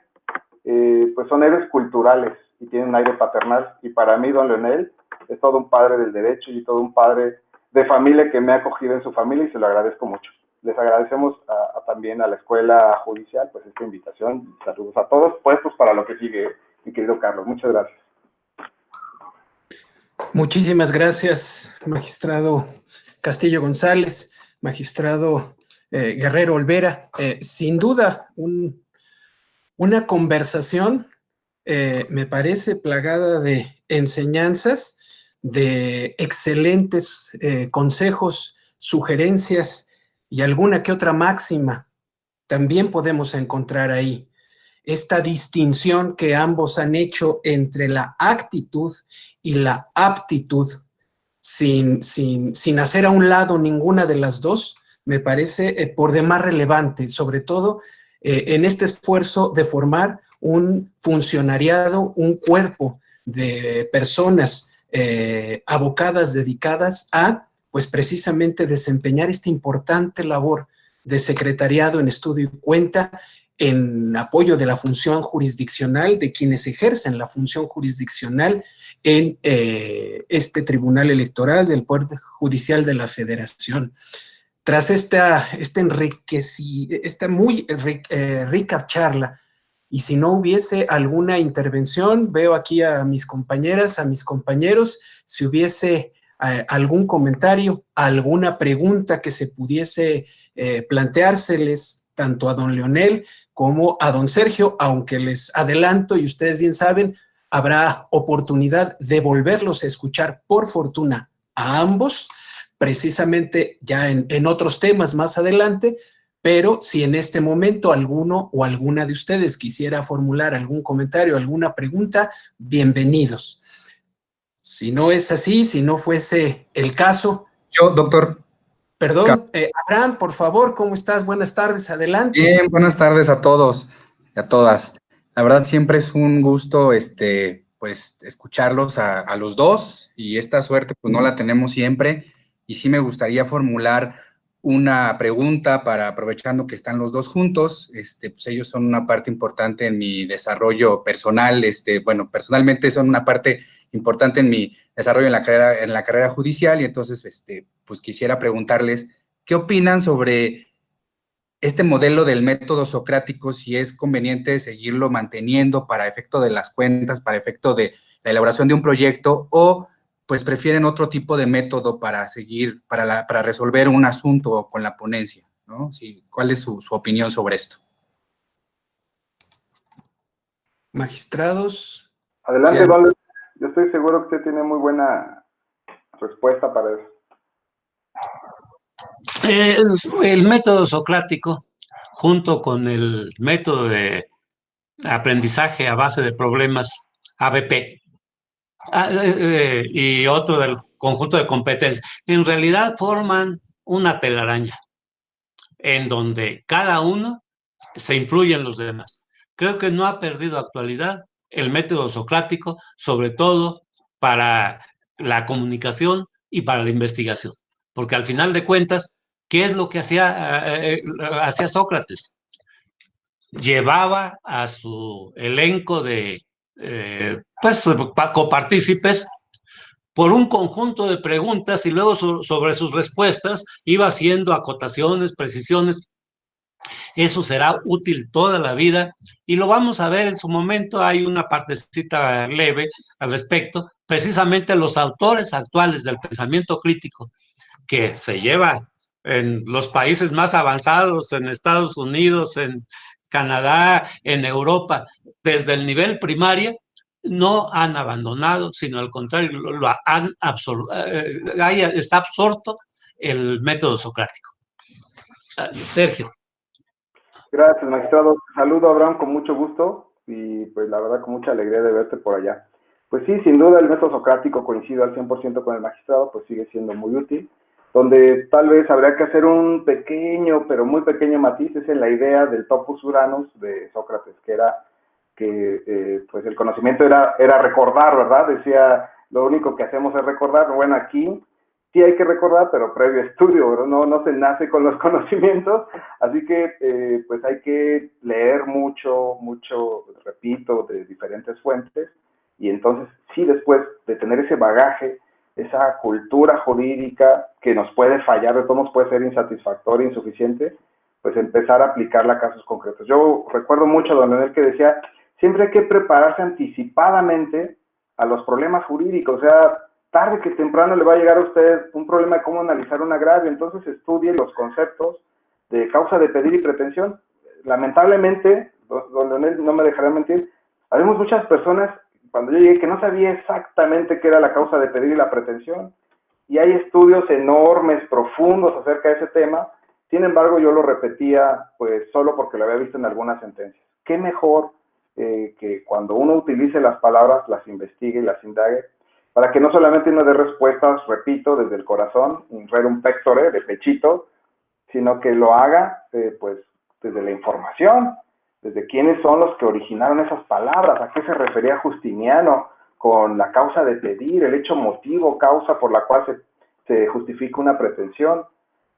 pues son héroes culturales y tienen un aire paternal. Y para mí, don Leonel, es todo un padre del derecho y todo un padre de familia que me ha acogido en su familia y se lo agradezco mucho. Les agradecemos también a la Escuela Judicial, pues esta invitación. Saludos a todos, puestos para lo que sigue, mi querido Carlos. Muchas gracias. Muchísimas gracias, magistrado Castillo González, magistrado Guerrero Olvera. Sin duda, una conversación, me parece, plagada de enseñanzas, de excelentes consejos, sugerencias y alguna que otra máxima también podemos encontrar ahí. Esta distinción que ambos han hecho entre la actitud y la aptitud, sin hacer a un lado ninguna de las dos, me parece por demás relevante, sobre todo en este esfuerzo de formar un funcionariado, un cuerpo de personas abocadas, dedicadas a, pues precisamente desempeñar esta importante labor de secretariado en estudio y cuenta en apoyo de la función jurisdiccional, de quienes ejercen la función jurisdiccional en este Tribunal Electoral del Poder Judicial de la Federación. Tras esta muy rica charla, y si no hubiese alguna intervención, veo aquí a mis compañeras, a mis compañeros, si hubiese algún comentario, alguna pregunta que se pudiese planteárseles tanto a don Leonel como a don Sergio, aunque les adelanto y ustedes bien saben, habrá oportunidad de volverlos a escuchar por fortuna a ambos, precisamente ya en otros temas más adelante, pero si en este momento alguno o alguna de ustedes quisiera formular algún comentario, alguna pregunta, bienvenidos. Si no es así, si no fuese el caso... Yo, doctor. Perdón, Abraham, por favor, ¿cómo estás? Buenas tardes, adelante. Bien, buenas tardes a todos y a todas. La verdad siempre es un gusto, pues, escucharlos a los dos, y esta suerte pues no la tenemos siempre, y sí me gustaría formular una pregunta aprovechando que están los dos juntos. Pues ellos son una parte importante en mi desarrollo personal, bueno, personalmente son una parte importante en mi desarrollo en la carrera judicial, y entonces, pues quisiera preguntarles, ¿qué opinan sobre este modelo del método socrático? Si es conveniente seguirlo manteniendo para efecto de las cuentas, para efecto de la elaboración de un proyecto, o pues prefieren otro tipo de método para seguir, para resolver un asunto con la ponencia, ¿no? Sí, ¿cuál es su opinión sobre esto? Magistrados. Adelante, Sí, don. Yo estoy seguro que usted tiene muy buena respuesta para eso. El método socrático, junto con el método de aprendizaje a base de problemas, ABP, y otro del conjunto de competencias, en realidad forman una telaraña en donde cada uno se influye en los demás. Creo que no ha perdido actualidad el método socrático, sobre todo para la comunicación y para la investigación, porque al final de cuentas, ¿qué es lo que hacía Sócrates? Llevaba a su elenco de pues, copartícipes por un conjunto de preguntas, y luego sobre sus respuestas iba haciendo acotaciones, precisiones. Eso será útil toda la vida y lo vamos a ver en su momento. Hay una partecita leve al respecto. Precisamente los autores actuales del pensamiento crítico, que se lleva en los países más avanzados, en Estados Unidos, en Canadá, en Europa, desde el nivel primario, no han abandonado, sino al contrario, está absorto el método socrático. Sergio. Gracias, magistrado. Saludo a Abraham con mucho gusto y pues la verdad con mucha alegría de verte por allá. Pues sí, sin duda el método socrático, coincido al 100% con el magistrado, pues sigue siendo muy útil. Donde tal vez habría que hacer un pequeño, pero muy pequeño matiz, es en la idea del topus uranus de Sócrates, que era que pues el conocimiento era recordar, ¿verdad? Decía, lo único que hacemos es recordar. Bueno, aquí sí hay que recordar, pero previo estudio, ¿verdad? No se nace con los conocimientos, así que pues hay que leer mucho, repito, de diferentes fuentes, y entonces sí, después de tener ese bagaje, esa cultura jurídica que nos puede fallar, de todos modos puede ser insatisfactoria, insuficiente, pues empezar a aplicarla a casos concretos. Yo recuerdo mucho a don Leonel que decía, siempre hay que prepararse anticipadamente a los problemas jurídicos, o sea, tarde que temprano le va a llegar a usted un problema de cómo analizar un agravio, entonces estudie los conceptos de causa de pedir y pretensión. Lamentablemente, don Leonel no me dejará mentir, habemos muchas personas, cuando yo llegué, que no sabía exactamente qué era la causa de pedir y la pretensión, y hay estudios enormes, profundos acerca de ese tema. Sin embargo, yo lo repetía pues solo porque lo había visto en algunas sentencias. ¿Qué mejor que cuando uno utilice las palabras, las investigue y las indague, para que no solamente uno dé respuestas, repito, desde el corazón, in rerum pectore, de pechito, sino que lo haga pues desde la información, desde quiénes son los que originaron esas palabras, a qué se refería Justiniano con la causa de pedir, el hecho motivo, causa por la cual se justifica una pretensión.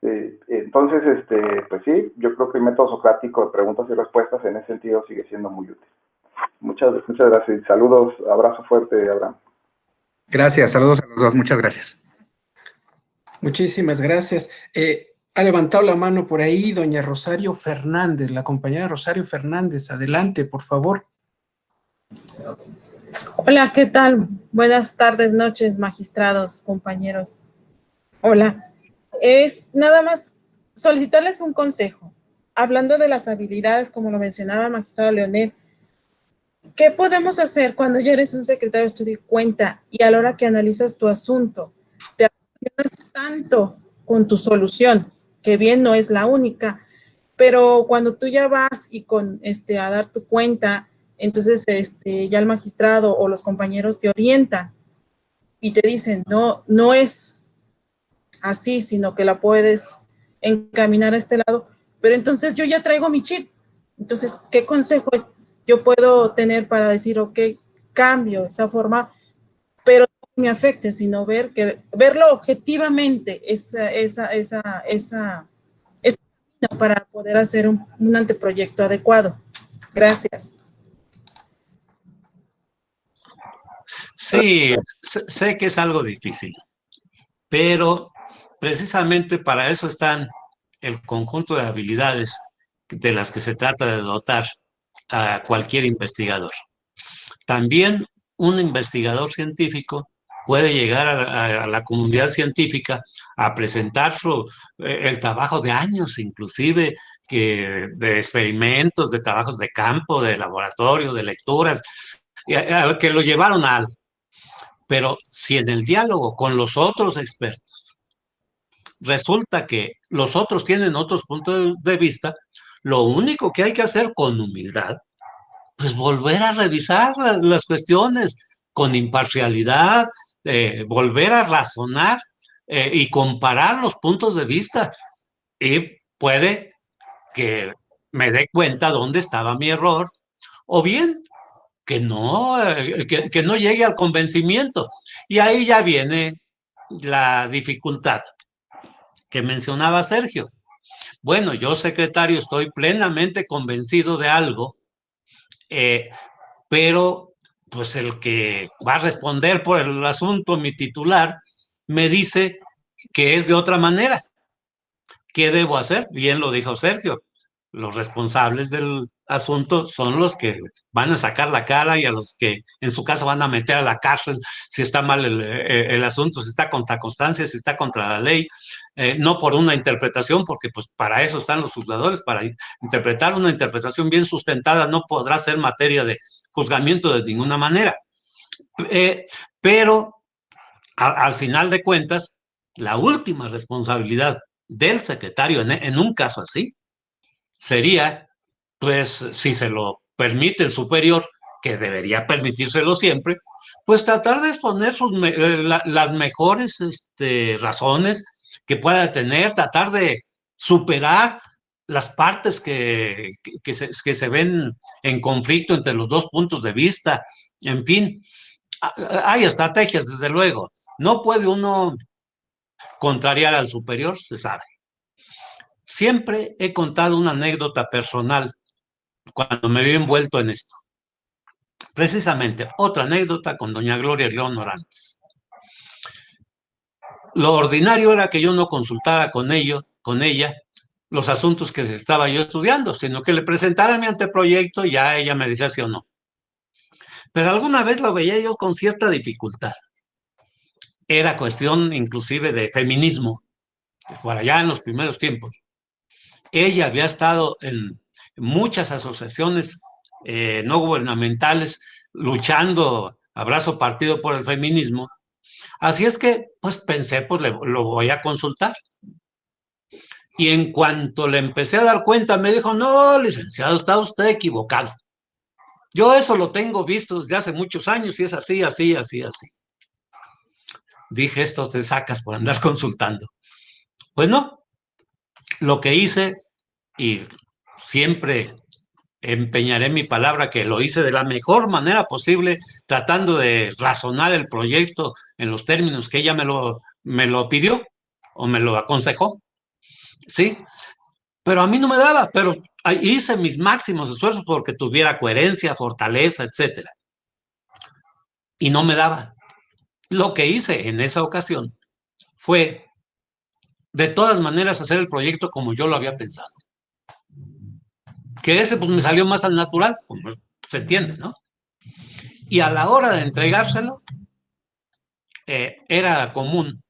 Entonces, pues sí, yo creo que el método socrático de preguntas y respuestas en ese sentido sigue siendo muy útil. Muchas gracias. Saludos, abrazo fuerte, Abraham. Gracias, saludos a los dos, muchas gracias. Muchísimas gracias. Ha levantado la mano por ahí doña Rosario Fernández, la compañera Rosario Fernández. Adelante, por favor. Hola, ¿qué tal? Buenas tardes, noches, magistrados, compañeros. Hola. Es nada más solicitarles un consejo. Hablando de las habilidades, como lo mencionaba el magistrado Leonel, ¿qué podemos hacer cuando ya eres un secretario de estudio y cuenta y a la hora que analizas tu asunto, te apasionas tanto con tu solución, que bien no es la única, pero cuando tú ya vas y a dar tu cuenta, entonces ya el magistrado o los compañeros te orientan y te dicen, no es así, sino que la puedes encaminar a este lado, pero entonces yo ya traigo mi chip. Entonces, ¿qué consejo yo puedo tener para decir, ok, cambio esa forma, pero no me afecte, sino verlo objetivamente, para poder hacer un anteproyecto adecuado? Gracias. Sí, sé que es algo difícil, pero precisamente para eso están el conjunto de habilidades de las que se trata de dotar a cualquier investigador. También un investigador científico puede llegar a la comunidad científica a presentar el trabajo de años, inclusive de experimentos, de trabajos de campo, de laboratorio, de lecturas, que lo llevaron a algo. Pero si en el diálogo con los otros expertos resulta que los otros tienen otros puntos de vista, lo único que hay que hacer con humildad, pues volver a revisar las cuestiones con imparcialidad, volver a razonar y comparar los puntos de vista. Y puede que me dé cuenta dónde estaba mi error, o bien que no llegue al convencimiento. Y ahí ya viene la dificultad que mencionaba Sergio. Bueno, yo, secretario, estoy plenamente convencido de algo, pero pues el que va a responder por el asunto, mi titular, me dice que es de otra manera. ¿Qué debo hacer? Bien lo dijo Sergio. Los responsables del asunto son los que van a sacar la cara y a los que en su caso van a meter a la cárcel si está mal el asunto, si está contra constancia, si está contra la ley, no por una interpretación, porque pues para eso están los juzgadores, para interpretar una interpretación bien sustentada no podrá ser materia de juzgamiento de ninguna manera. Pero al final de cuentas, la última responsabilidad del secretario en un caso así sería, pues, si se lo permite el superior, que debería permitírselo siempre, pues tratar de exponer las mejores razones que pueda tener, tratar de superar las partes que se ven en conflicto entre los dos puntos de vista. En fin, hay estrategias, desde luego. No puede uno contrariar al superior, se sabe. Siempre he contado una anécdota personal cuando me vi envuelto en esto. Precisamente, otra anécdota con doña Gloria León Orantes. Lo ordinario era que yo no consultara con ella los asuntos que estaba yo estudiando, sino que le presentara mi anteproyecto y ya ella me decía sí o no. Pero alguna vez lo veía yo con cierta dificultad. Era cuestión inclusive de feminismo, por allá en los primeros tiempos. Ella había estado en muchas asociaciones no gubernamentales luchando a brazo partido por el feminismo. Así es que, pues pensé, pues lo voy a consultar. Y en cuanto le empecé a dar cuenta, me dijo, no, licenciado, está usted equivocado. Yo eso lo tengo visto desde hace muchos años y es así, así, así, así. Dije, esto te sacas por andar consultando. Pues no, lo que hice, y siempre empeñaré mi palabra que lo hice de la mejor manera posible, tratando de razonar el proyecto en los términos que ella me lo pidió o me lo aconsejó, ¿sí? Pero a mí no me daba, pero hice mis máximos esfuerzos porque tuviera coherencia, fortaleza, etcétera. Y no me daba. Lo que hice en esa ocasión fue, de todas maneras, hacer el proyecto como yo lo había pensado. Que ese pues me salió más al natural, como se entiende, ¿no? Y a la hora de entregárselo, era común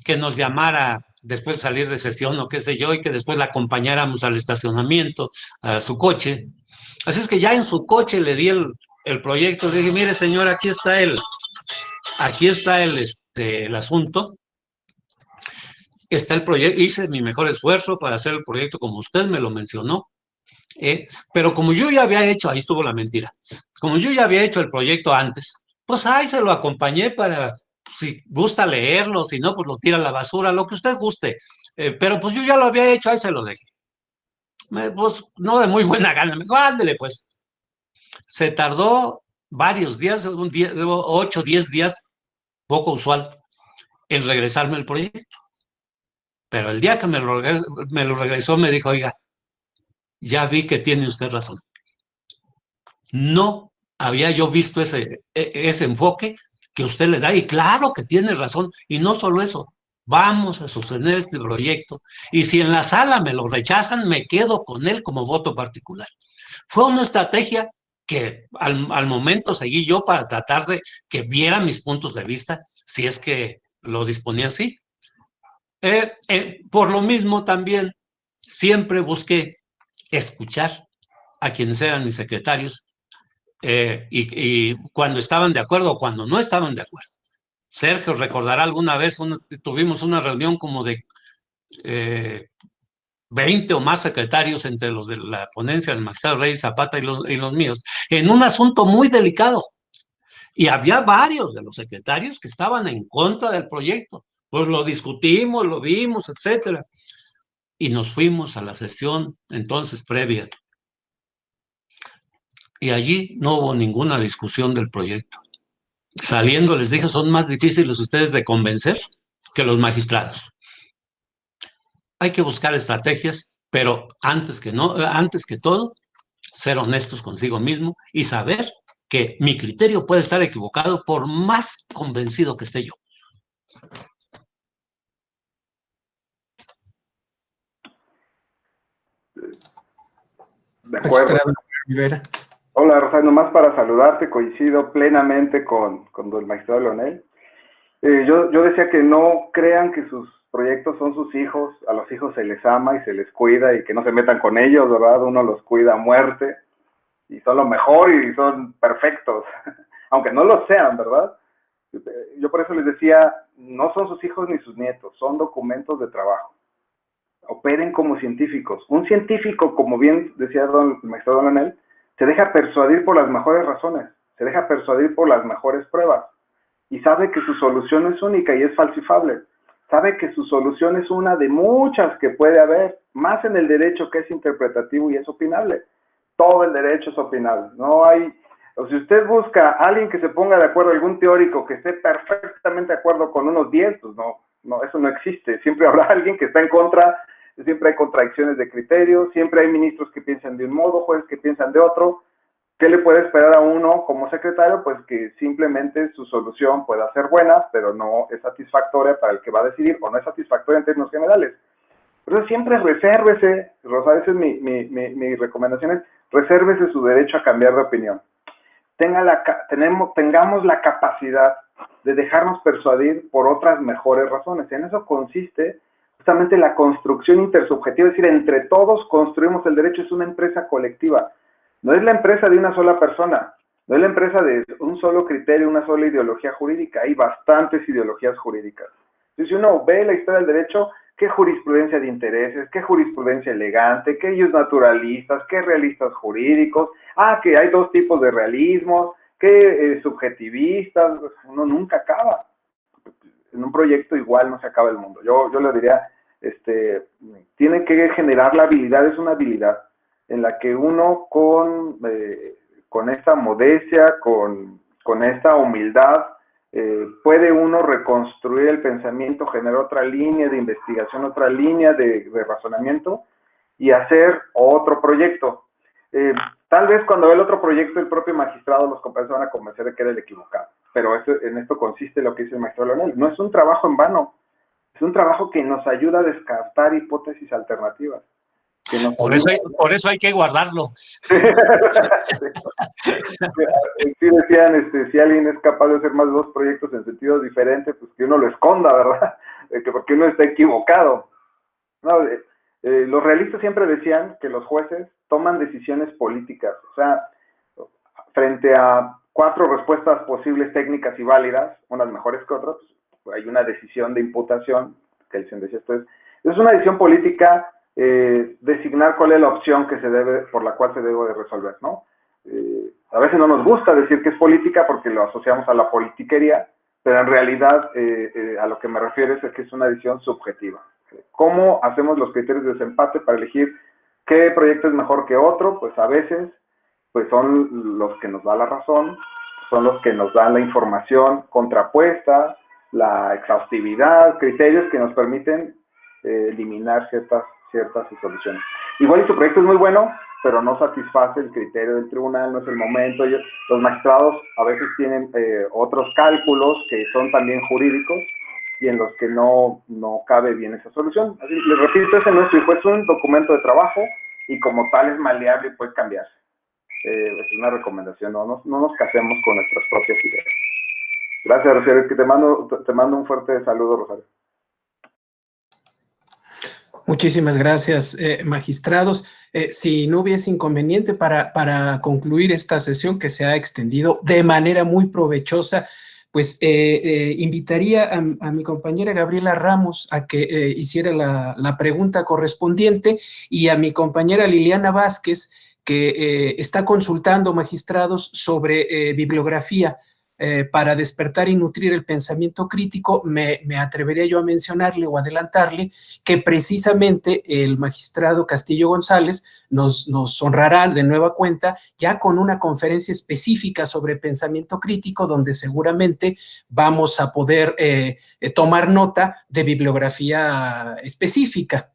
que nos llamara después de salir de sesión o qué sé yo, y que después la acompañáramos al estacionamiento, a su coche. Así es que ya en su coche le di el proyecto, le dije, mire señor, aquí está el asunto, está el proyecto, hice mi mejor esfuerzo para hacer el proyecto como usted me lo mencionó, pero como yo ya había hecho, ahí estuvo la mentira, como yo ya había hecho el proyecto antes, pues ahí se lo acompañé para, si gusta leerlo, si no, pues lo tira a la basura, lo que usted guste, pero pues yo ya lo había hecho, ahí se lo dejé. Pues no de muy buena gana, me dijo, ándele pues. Se tardó varios días, 8, 10 días, poco usual, en regresarme el proyecto. Pero el día que me lo regresó, me dijo, oiga, ya vi que tiene usted razón. No había yo visto ese enfoque que usted le da, y claro que tiene razón, y no solo eso, vamos a sostener este proyecto, y si en la sala me lo rechazan, me quedo con él como voto particular. Fue una estrategia que al momento seguí yo para tratar de que vieran mis puntos de vista, si es que lo disponía así. Por lo mismo también, siempre busqué escuchar a quienes eran mis secretarios, y cuando estaban de acuerdo o cuando no estaban de acuerdo. Sergio recordará alguna vez, tuvimos una reunión como de 20 o más secretarios entre los de la ponencia del magistrado Reyes Zapata y los míos, en un asunto muy delicado. Y había varios de los secretarios que estaban en contra del proyecto. Pues lo discutimos, lo vimos, etcétera. Y nos fuimos a la sesión entonces previa. Y allí no hubo ninguna discusión del proyecto. Saliendo les dije, son más difíciles ustedes de convencer que los magistrados. Hay que buscar estrategias, pero antes que todo, ser honestos consigo mismo y saber que mi criterio puede estar equivocado por más convencido que esté yo. De acuerdo. Hola, Rosario, nomás para saludarte, coincido plenamente con el magistrado Leonel. Yo decía que no crean que sus proyectos son sus hijos, a los hijos se les ama y se les cuida y que no se metan con ellos, ¿verdad? Uno los cuida a muerte y son lo mejor y son perfectos, aunque no lo sean, ¿verdad? Yo por eso les decía, no son sus hijos ni sus nietos, son documentos de trabajo. Operen como científicos. Un científico, como bien decía el magistrado Leonel, se deja persuadir por las mejores razones, se deja persuadir por las mejores pruebas y sabe que su solución es única y es falsificable. Sabe que su solución es una de muchas que puede haber, más en el derecho que es interpretativo y es opinable. Todo el derecho es opinable. No hay, o si usted busca a alguien que se ponga de acuerdo, algún teórico que esté perfectamente de acuerdo con unos 10, pues No, eso no existe. Siempre habrá alguien que está en contra, siempre hay contradicciones de criterio, siempre hay ministros que piensan de un modo, jueces que piensan de otro. ¿Qué le puede esperar a uno como secretario? Pues que simplemente su solución pueda ser buena, pero no es satisfactoria para el que va a decidir, o no es satisfactoria en términos generales. Pero siempre resérvese, Rosa, esa es mi recomendación, es resérvese su derecho a cambiar de opinión. Tengamos la capacidad de dejarnos persuadir por otras mejores razones. En eso consiste justamente la construcción intersubjetiva, es decir, entre todos construimos el derecho, es una empresa colectiva. No es la empresa de una sola persona, no es la empresa de un solo criterio, una sola ideología jurídica, hay bastantes ideologías jurídicas. Entonces, si uno ve la historia del derecho, qué jurisprudencia de intereses, qué jurisprudencia elegante, qué ellos naturalistas, qué realistas jurídicos, que hay dos tipos de realismos, qué subjetivistas, uno nunca acaba. En un proyecto igual no se acaba el mundo. Yo le diría, tiene que generar la habilidad, es una habilidad en la que uno con esta modestia, con esta humildad, puede uno reconstruir el pensamiento, generar otra línea de investigación, otra línea de razonamiento y hacer otro proyecto. Tal vez cuando ve el otro proyecto, el propio magistrado, los compañeros van a convencer de que era el equivocado. Pero en esto consiste lo que dice el magistrado Leonel. No es un trabajo en vano, es un trabajo que nos ayuda a descartar hipótesis alternativas. Por eso hay que guardarlo. Sí decían, si alguien es capaz de hacer más de dos proyectos en sentidos diferentes, pues que uno lo esconda, ¿verdad? Porque uno está equivocado. No, los realistas siempre decían que los jueces toman decisiones políticas. O sea, frente a 4 respuestas posibles técnicas y válidas, unas mejores que otras, pues hay una decisión de imputación, que dicen, esto es una decisión política, designar cuál es la opción por la cual se debe de resolver, ¿no? A veces no nos gusta decir que es política porque lo asociamos a la politiquería, pero en realidad a lo que me refiero es que es una decisión subjetiva. ¿Cómo hacemos los criterios de desempate para elegir qué proyecto es mejor que otro? Pues a veces pues son los que nos da la razón, son los que nos dan la información contrapuesta, la exhaustividad, criterios que nos permiten eliminar ciertas soluciones. Igual y su proyecto es muy bueno, pero no satisface el criterio del tribunal, no es el momento. Los magistrados a veces tienen otros cálculos que son también jurídicos y en los que no cabe bien esa solución. Así, les repito, ese no es un documento de trabajo y como tal es maleable y puede cambiarse. Es una recomendación, no nos casemos con nuestras propias ideas. Gracias, Rosario, que te mando un fuerte saludo, Rosario. Muchísimas gracias, magistrados. Si no hubiese inconveniente para concluir esta sesión que se ha extendido de manera muy provechosa, pues invitaría a mi compañera Gabriela Ramos a que hiciera la pregunta correspondiente y a mi compañera Liliana Vázquez, que está consultando, magistrados, sobre bibliografía. Para despertar y nutrir el pensamiento crítico, me atrevería yo a mencionarle o adelantarle que precisamente el magistrado Castillo González nos honrará de nueva cuenta ya con una conferencia específica sobre pensamiento crítico, donde seguramente vamos a poder tomar nota de bibliografía específica.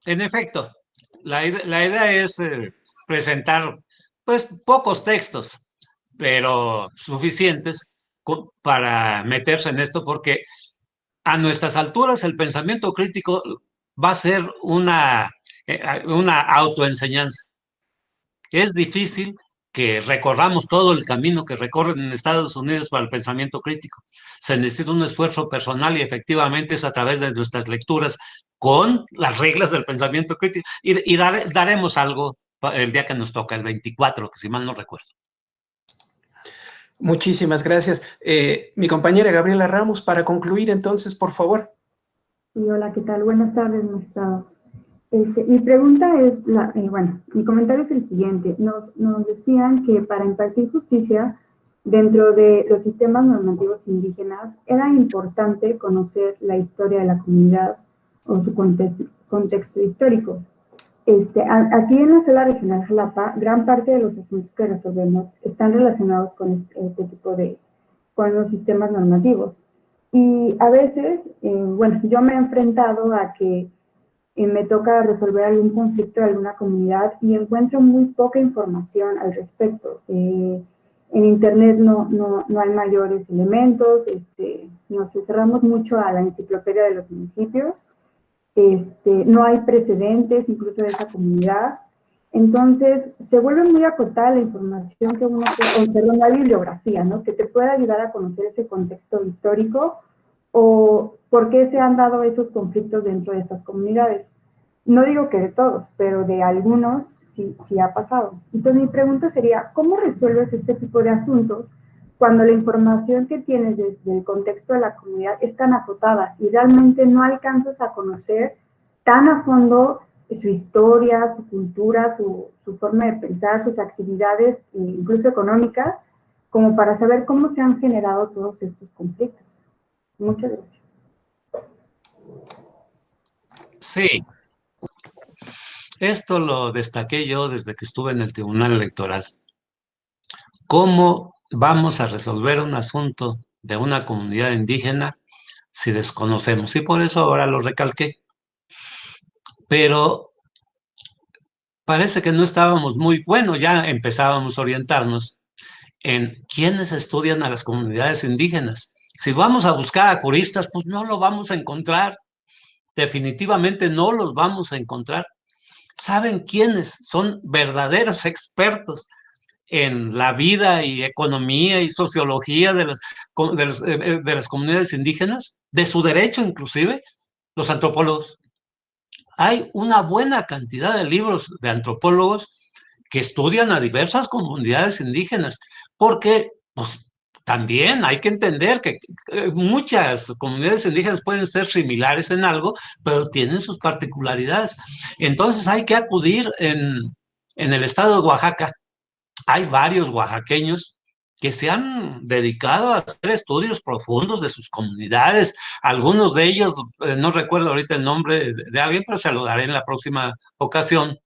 En efecto, la idea es presentar pues pocos textos, pero suficientes para meterse en esto, porque a nuestras alturas el pensamiento crítico va a ser una autoenseñanza. Es difícil que recorramos todo el camino que recorren en Estados Unidos para el pensamiento crítico. Se necesita un esfuerzo personal y efectivamente es a través de nuestras lecturas con las reglas del pensamiento crítico. Y daremos algo el día que nos toca, el 24, que si mal no recuerdo. Muchísimas gracias. Mi compañera Gabriela Ramos, para concluir entonces, por favor. Sí, hola, ¿qué tal? Buenas tardes, magistrados. Mi pregunta es, mi comentario es el siguiente. Nos decían que para impartir justicia dentro de los sistemas normativos indígenas era importante conocer la historia de la comunidad o su contexto histórico. Aquí en la Sala Regional Jalapa, gran parte de los asuntos que resolvemos están relacionados con este tipo con los sistemas normativos. Y a veces, bueno, yo me he enfrentado a que me toca resolver algún conflicto de alguna comunidad y encuentro muy poca información al respecto. En Internet no hay mayores elementos, nos cerramos mucho a la enciclopedia de los municipios, no hay precedentes incluso de esa comunidad. Entonces, se vuelve muy acotada la información que uno puede, perdón, la bibliografía, ¿no? Que te pueda ayudar a conocer ese contexto histórico o por qué se han dado esos conflictos dentro de estas comunidades. No digo que de todos, pero de algunos sí ha pasado. Entonces, mi pregunta sería, ¿cómo resuelves este tipo de asuntos cuando la información que tienes desde el contexto de la comunidad es tan acotada y realmente no alcanzas a conocer tan a fondo su historia, su cultura, su forma de pensar, sus actividades, incluso económicas, como para saber cómo se han generado todos estos conflictos? Muchas gracias. Sí, esto lo destaqué yo desde que estuve en el Tribunal Electoral. ¿Cómo vamos a resolver un asunto de una comunidad indígena si desconocemos? Y por eso ahora lo recalqué. Pero parece que no estábamos muy, bueno, ya empezábamos a orientarnos en quiénes estudian a las comunidades indígenas. Si vamos a buscar a juristas, pues no lo vamos a encontrar. Definitivamente no los vamos a encontrar. ¿Saben quiénes son verdaderos expertos en la vida y economía y sociología de las comunidades indígenas? De su derecho inclusive, los antropólogos. Hay una buena cantidad de libros de antropólogos que estudian a diversas comunidades indígenas, porque pues, también hay que entender que muchas comunidades indígenas pueden ser similares en algo, pero tienen sus particularidades. Entonces hay que acudir en el estado de Oaxaca. Hay varios oaxaqueños que se han dedicado a hacer estudios profundos de sus comunidades. Algunos de ellos, no recuerdo ahorita el nombre de alguien, pero se lo daré en la próxima ocasión.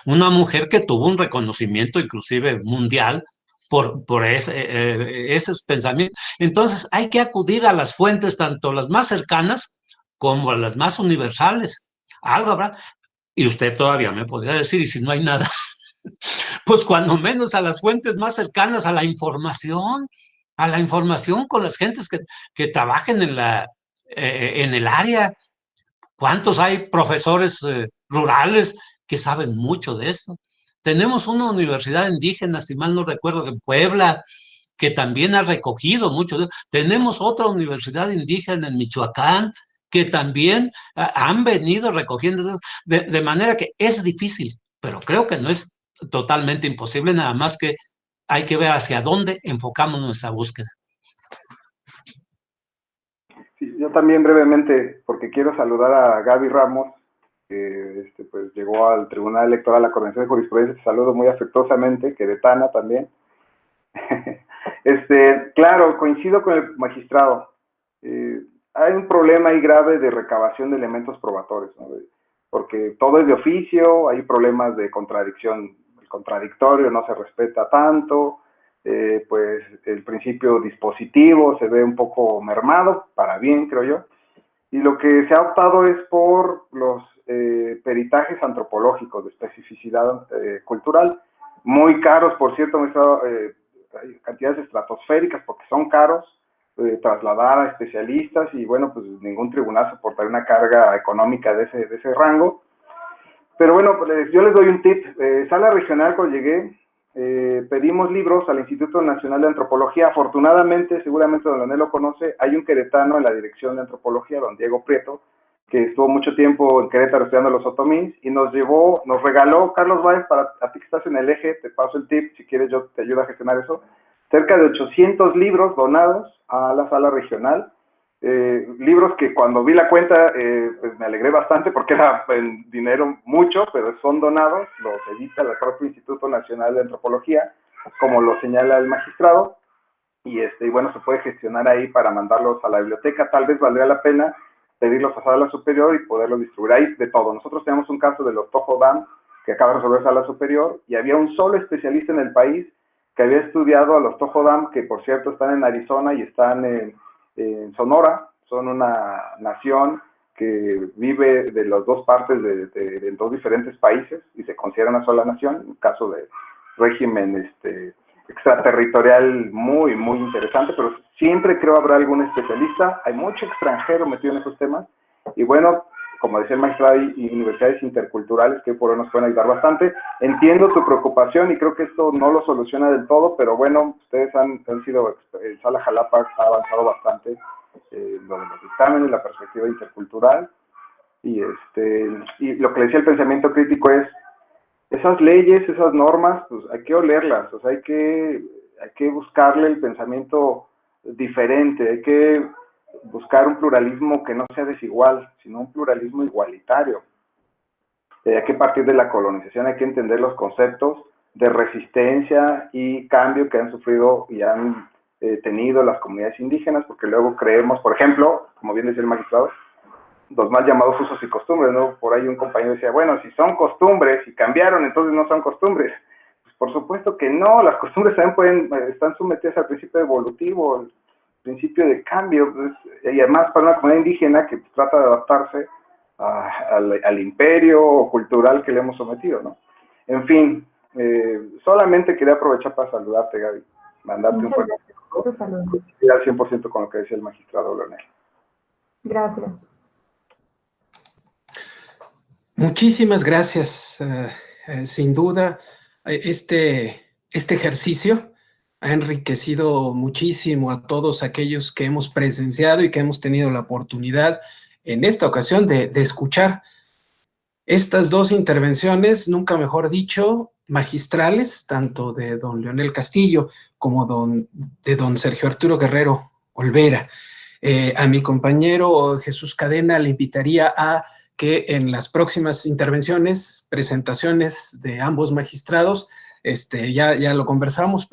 Una mujer que tuvo un reconocimiento inclusive mundial por esos pensamientos. Entonces hay que acudir a las fuentes, tanto las más cercanas como a las más universales. Algo habrá. Y usted todavía me podría decir, y si no hay nada, pues cuando menos a las fuentes más cercanas a la información con las gentes que trabajen en el área. ¿Cuántos hay profesores rurales que saben mucho de esto? Tenemos una universidad indígena, si mal no recuerdo, en Puebla, que también ha recogido mucho de esto. Tenemos otra universidad indígena en Michoacán, que también han venido recogiendo de manera que es difícil, pero creo que no es totalmente imposible, nada más que hay que ver hacia dónde enfocamos nuestra búsqueda. Sí, yo también brevemente, porque quiero saludar a Gaby Ramos, que pues llegó al Tribunal Electoral, a la Coordinación de Jurisprudencia, te saludo muy afectuosamente, queretana también. Claro, coincido con el magistrado. Hay un problema ahí grave de recabación de elementos probatorios, ¿no? Porque todo es de oficio, hay problemas de contradicción, el contradictorio no se respeta tanto, pues el principio dispositivo se ve un poco mermado, para bien creo yo, y lo que se ha optado es por los peritajes antropológicos de especificidad cultural, muy caros, por cierto, hay cantidades estratosféricas porque son caros, trasladar a especialistas y bueno, pues ningún tribunal soportaría una carga económica de ese rango. Pero bueno, pues, yo les doy un tip. Sala regional, cuando llegué, pedimos libros al Instituto Nacional de Antropología. Afortunadamente, seguramente don Leonel lo conoce, hay un queretano en la Dirección de Antropología, don Diego Prieto, que estuvo mucho tiempo en Querétaro estudiando los otomís y nos regaló, Carlos Báez, para a ti que estás en el eje, te paso el tip, si quieres yo te ayudo a gestionar eso, cerca de 800 libros donados a la sala regional, libros que cuando vi la cuenta pues me alegré bastante porque era en dinero mucho, pero son donados, los edita el propio Instituto Nacional de Antropología, como lo señala el magistrado, y bueno, se puede gestionar ahí para mandarlos a la biblioteca. Tal vez valdría la pena pedirlos a Sala Superior y poderlos distribuir ahí de todo. Nosotros tenemos un caso de los Tojo Dam que acaba de resolver Sala Superior y había un solo especialista en el país que había estudiado a los Tojo Dam, que por cierto están en Arizona y están en Sonora, son una nación que vive de las dos partes de dos diferentes países y se considera una sola nación, un caso de régimen extraterritorial muy, muy interesante, pero siempre creo habrá algún especialista, hay mucho extranjero metido en esos temas, y bueno, como decía el magistrado, hay universidades interculturales que por hoy nos pueden ayudar bastante. Entiendo tu preocupación y creo que esto no lo soluciona del todo, pero bueno, ustedes han sido, Sala Jalapa ha avanzado bastante lo de los dictámenes, la perspectiva intercultural, y lo que le decía el pensamiento crítico es, esas leyes, esas normas, pues hay que olerlas, o sea, hay que buscarle el pensamiento diferente, hay que buscar un pluralismo que no sea desigual, sino un pluralismo igualitario. Hay que partir de la colonización, hay que entender los conceptos de resistencia y cambio que han sufrido y han tenido las comunidades indígenas, porque luego creemos, por ejemplo, como bien decía el magistrado, los mal llamados usos y costumbres, ¿no? Por ahí un compañero decía, bueno, si son costumbres y cambiaron, entonces no son costumbres. Pues por supuesto que no, las costumbres también están sometidas al principio evolutivo, al principio de cambio, pues, y además para una comunidad indígena que trata de adaptarse al imperio cultural que le hemos sometido, ¿no? En fin, solamente quería aprovechar para saludarte, Gaby, mandarte un fuerte saludo, y al 100% con lo que decía el magistrado Leonel. Gracias. Muchísimas gracias. Sin duda, este ejercicio ha enriquecido muchísimo a todos aquellos que hemos presenciado y que hemos tenido la oportunidad en esta ocasión de escuchar estas dos intervenciones, nunca mejor dicho, magistrales, tanto de don Leonel Castillo como de don Sergio Arturo Guerrero Olvera. A mi compañero Jesús Cadena le invitaría a que en las próximas intervenciones, presentaciones de ambos magistrados, ya lo conversamos,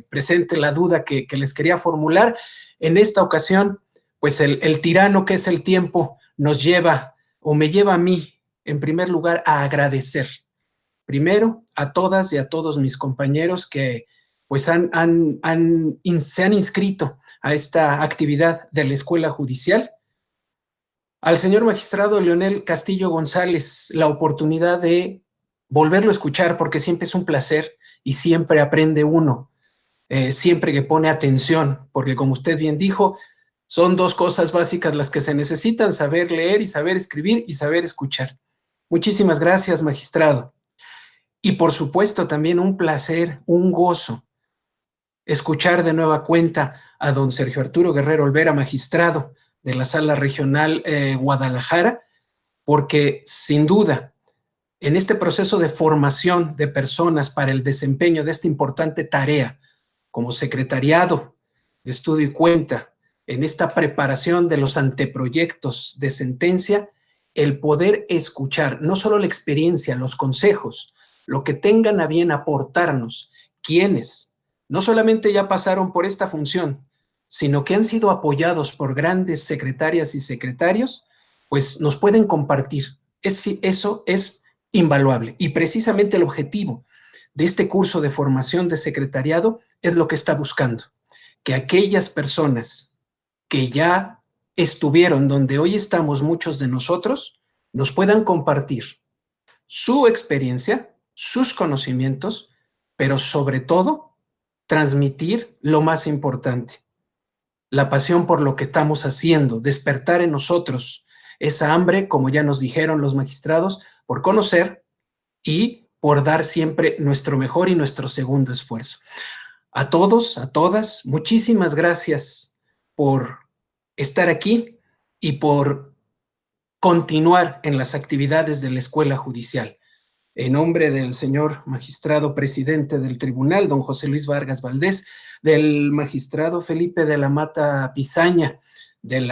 presente la duda que les quería formular. En esta ocasión, pues el tirano que es el tiempo nos lleva, o me lleva a mí, en primer lugar, a agradecer. Primero, a todas y a todos mis compañeros que pues se han inscrito a esta actividad de la Escuela Judicial. Al señor magistrado Leonel Castillo González, la oportunidad de volverlo a escuchar, porque siempre es un placer y siempre aprende uno, siempre que pone atención, porque como usted bien dijo, son dos cosas básicas las que se necesitan: saber leer y saber escribir y saber escuchar. Muchísimas gracias, magistrado. Y por supuesto también un placer, un gozo, escuchar de nueva cuenta a don Sergio Arturo Guerrero Olvera, magistrado de la Sala Regional Guadalajara, porque sin duda en este proceso de formación de personas para el desempeño de esta importante tarea como secretariado de estudio y cuenta, en esta preparación de los anteproyectos de sentencia, el poder escuchar no solo la experiencia, los consejos, lo que tengan a bien aportarnos, quienes no solamente ya pasaron por esta función, sino que han sido apoyados por grandes secretarias y secretarios, pues nos pueden compartir. Eso es invaluable. Y precisamente el objetivo de este curso de formación de secretariado es lo que está buscando, que aquellas personas que ya estuvieron donde hoy estamos muchos de nosotros, nos puedan compartir su experiencia, sus conocimientos, pero sobre todo transmitir lo más importante, la pasión por lo que estamos haciendo, despertar en nosotros esa hambre, como ya nos dijeron los magistrados, por conocer y por dar siempre nuestro mejor y nuestro segundo esfuerzo. A todos, a todas, muchísimas gracias por estar aquí y por continuar en las actividades de la Escuela Judicial. En nombre del señor magistrado presidente del tribunal, don José Luis Vargas Valdés, del magistrado Felipe de la Mata Pizaña, el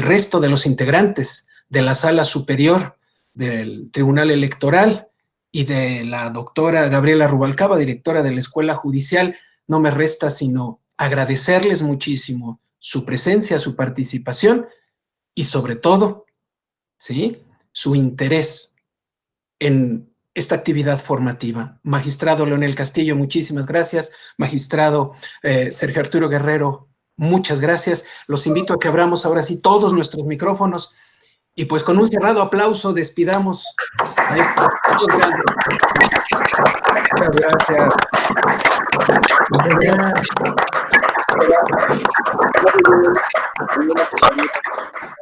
resto de los integrantes de la Sala Superior del Tribunal Electoral y de la doctora Gabriela Rubalcaba, directora de la Escuela Judicial, no me resta sino agradecerles muchísimo su presencia, su participación y sobre todo, ¿sí?, su interés en esta actividad formativa. Magistrado Leonel Castillo, muchísimas gracias. Magistrado Sergio Arturo Guerrero Muchas gracias. Los invito a que abramos ahora sí todos nuestros micrófonos y pues con un cerrado aplauso despidamos a estos dos grandes. Muchas gracias. Gracias.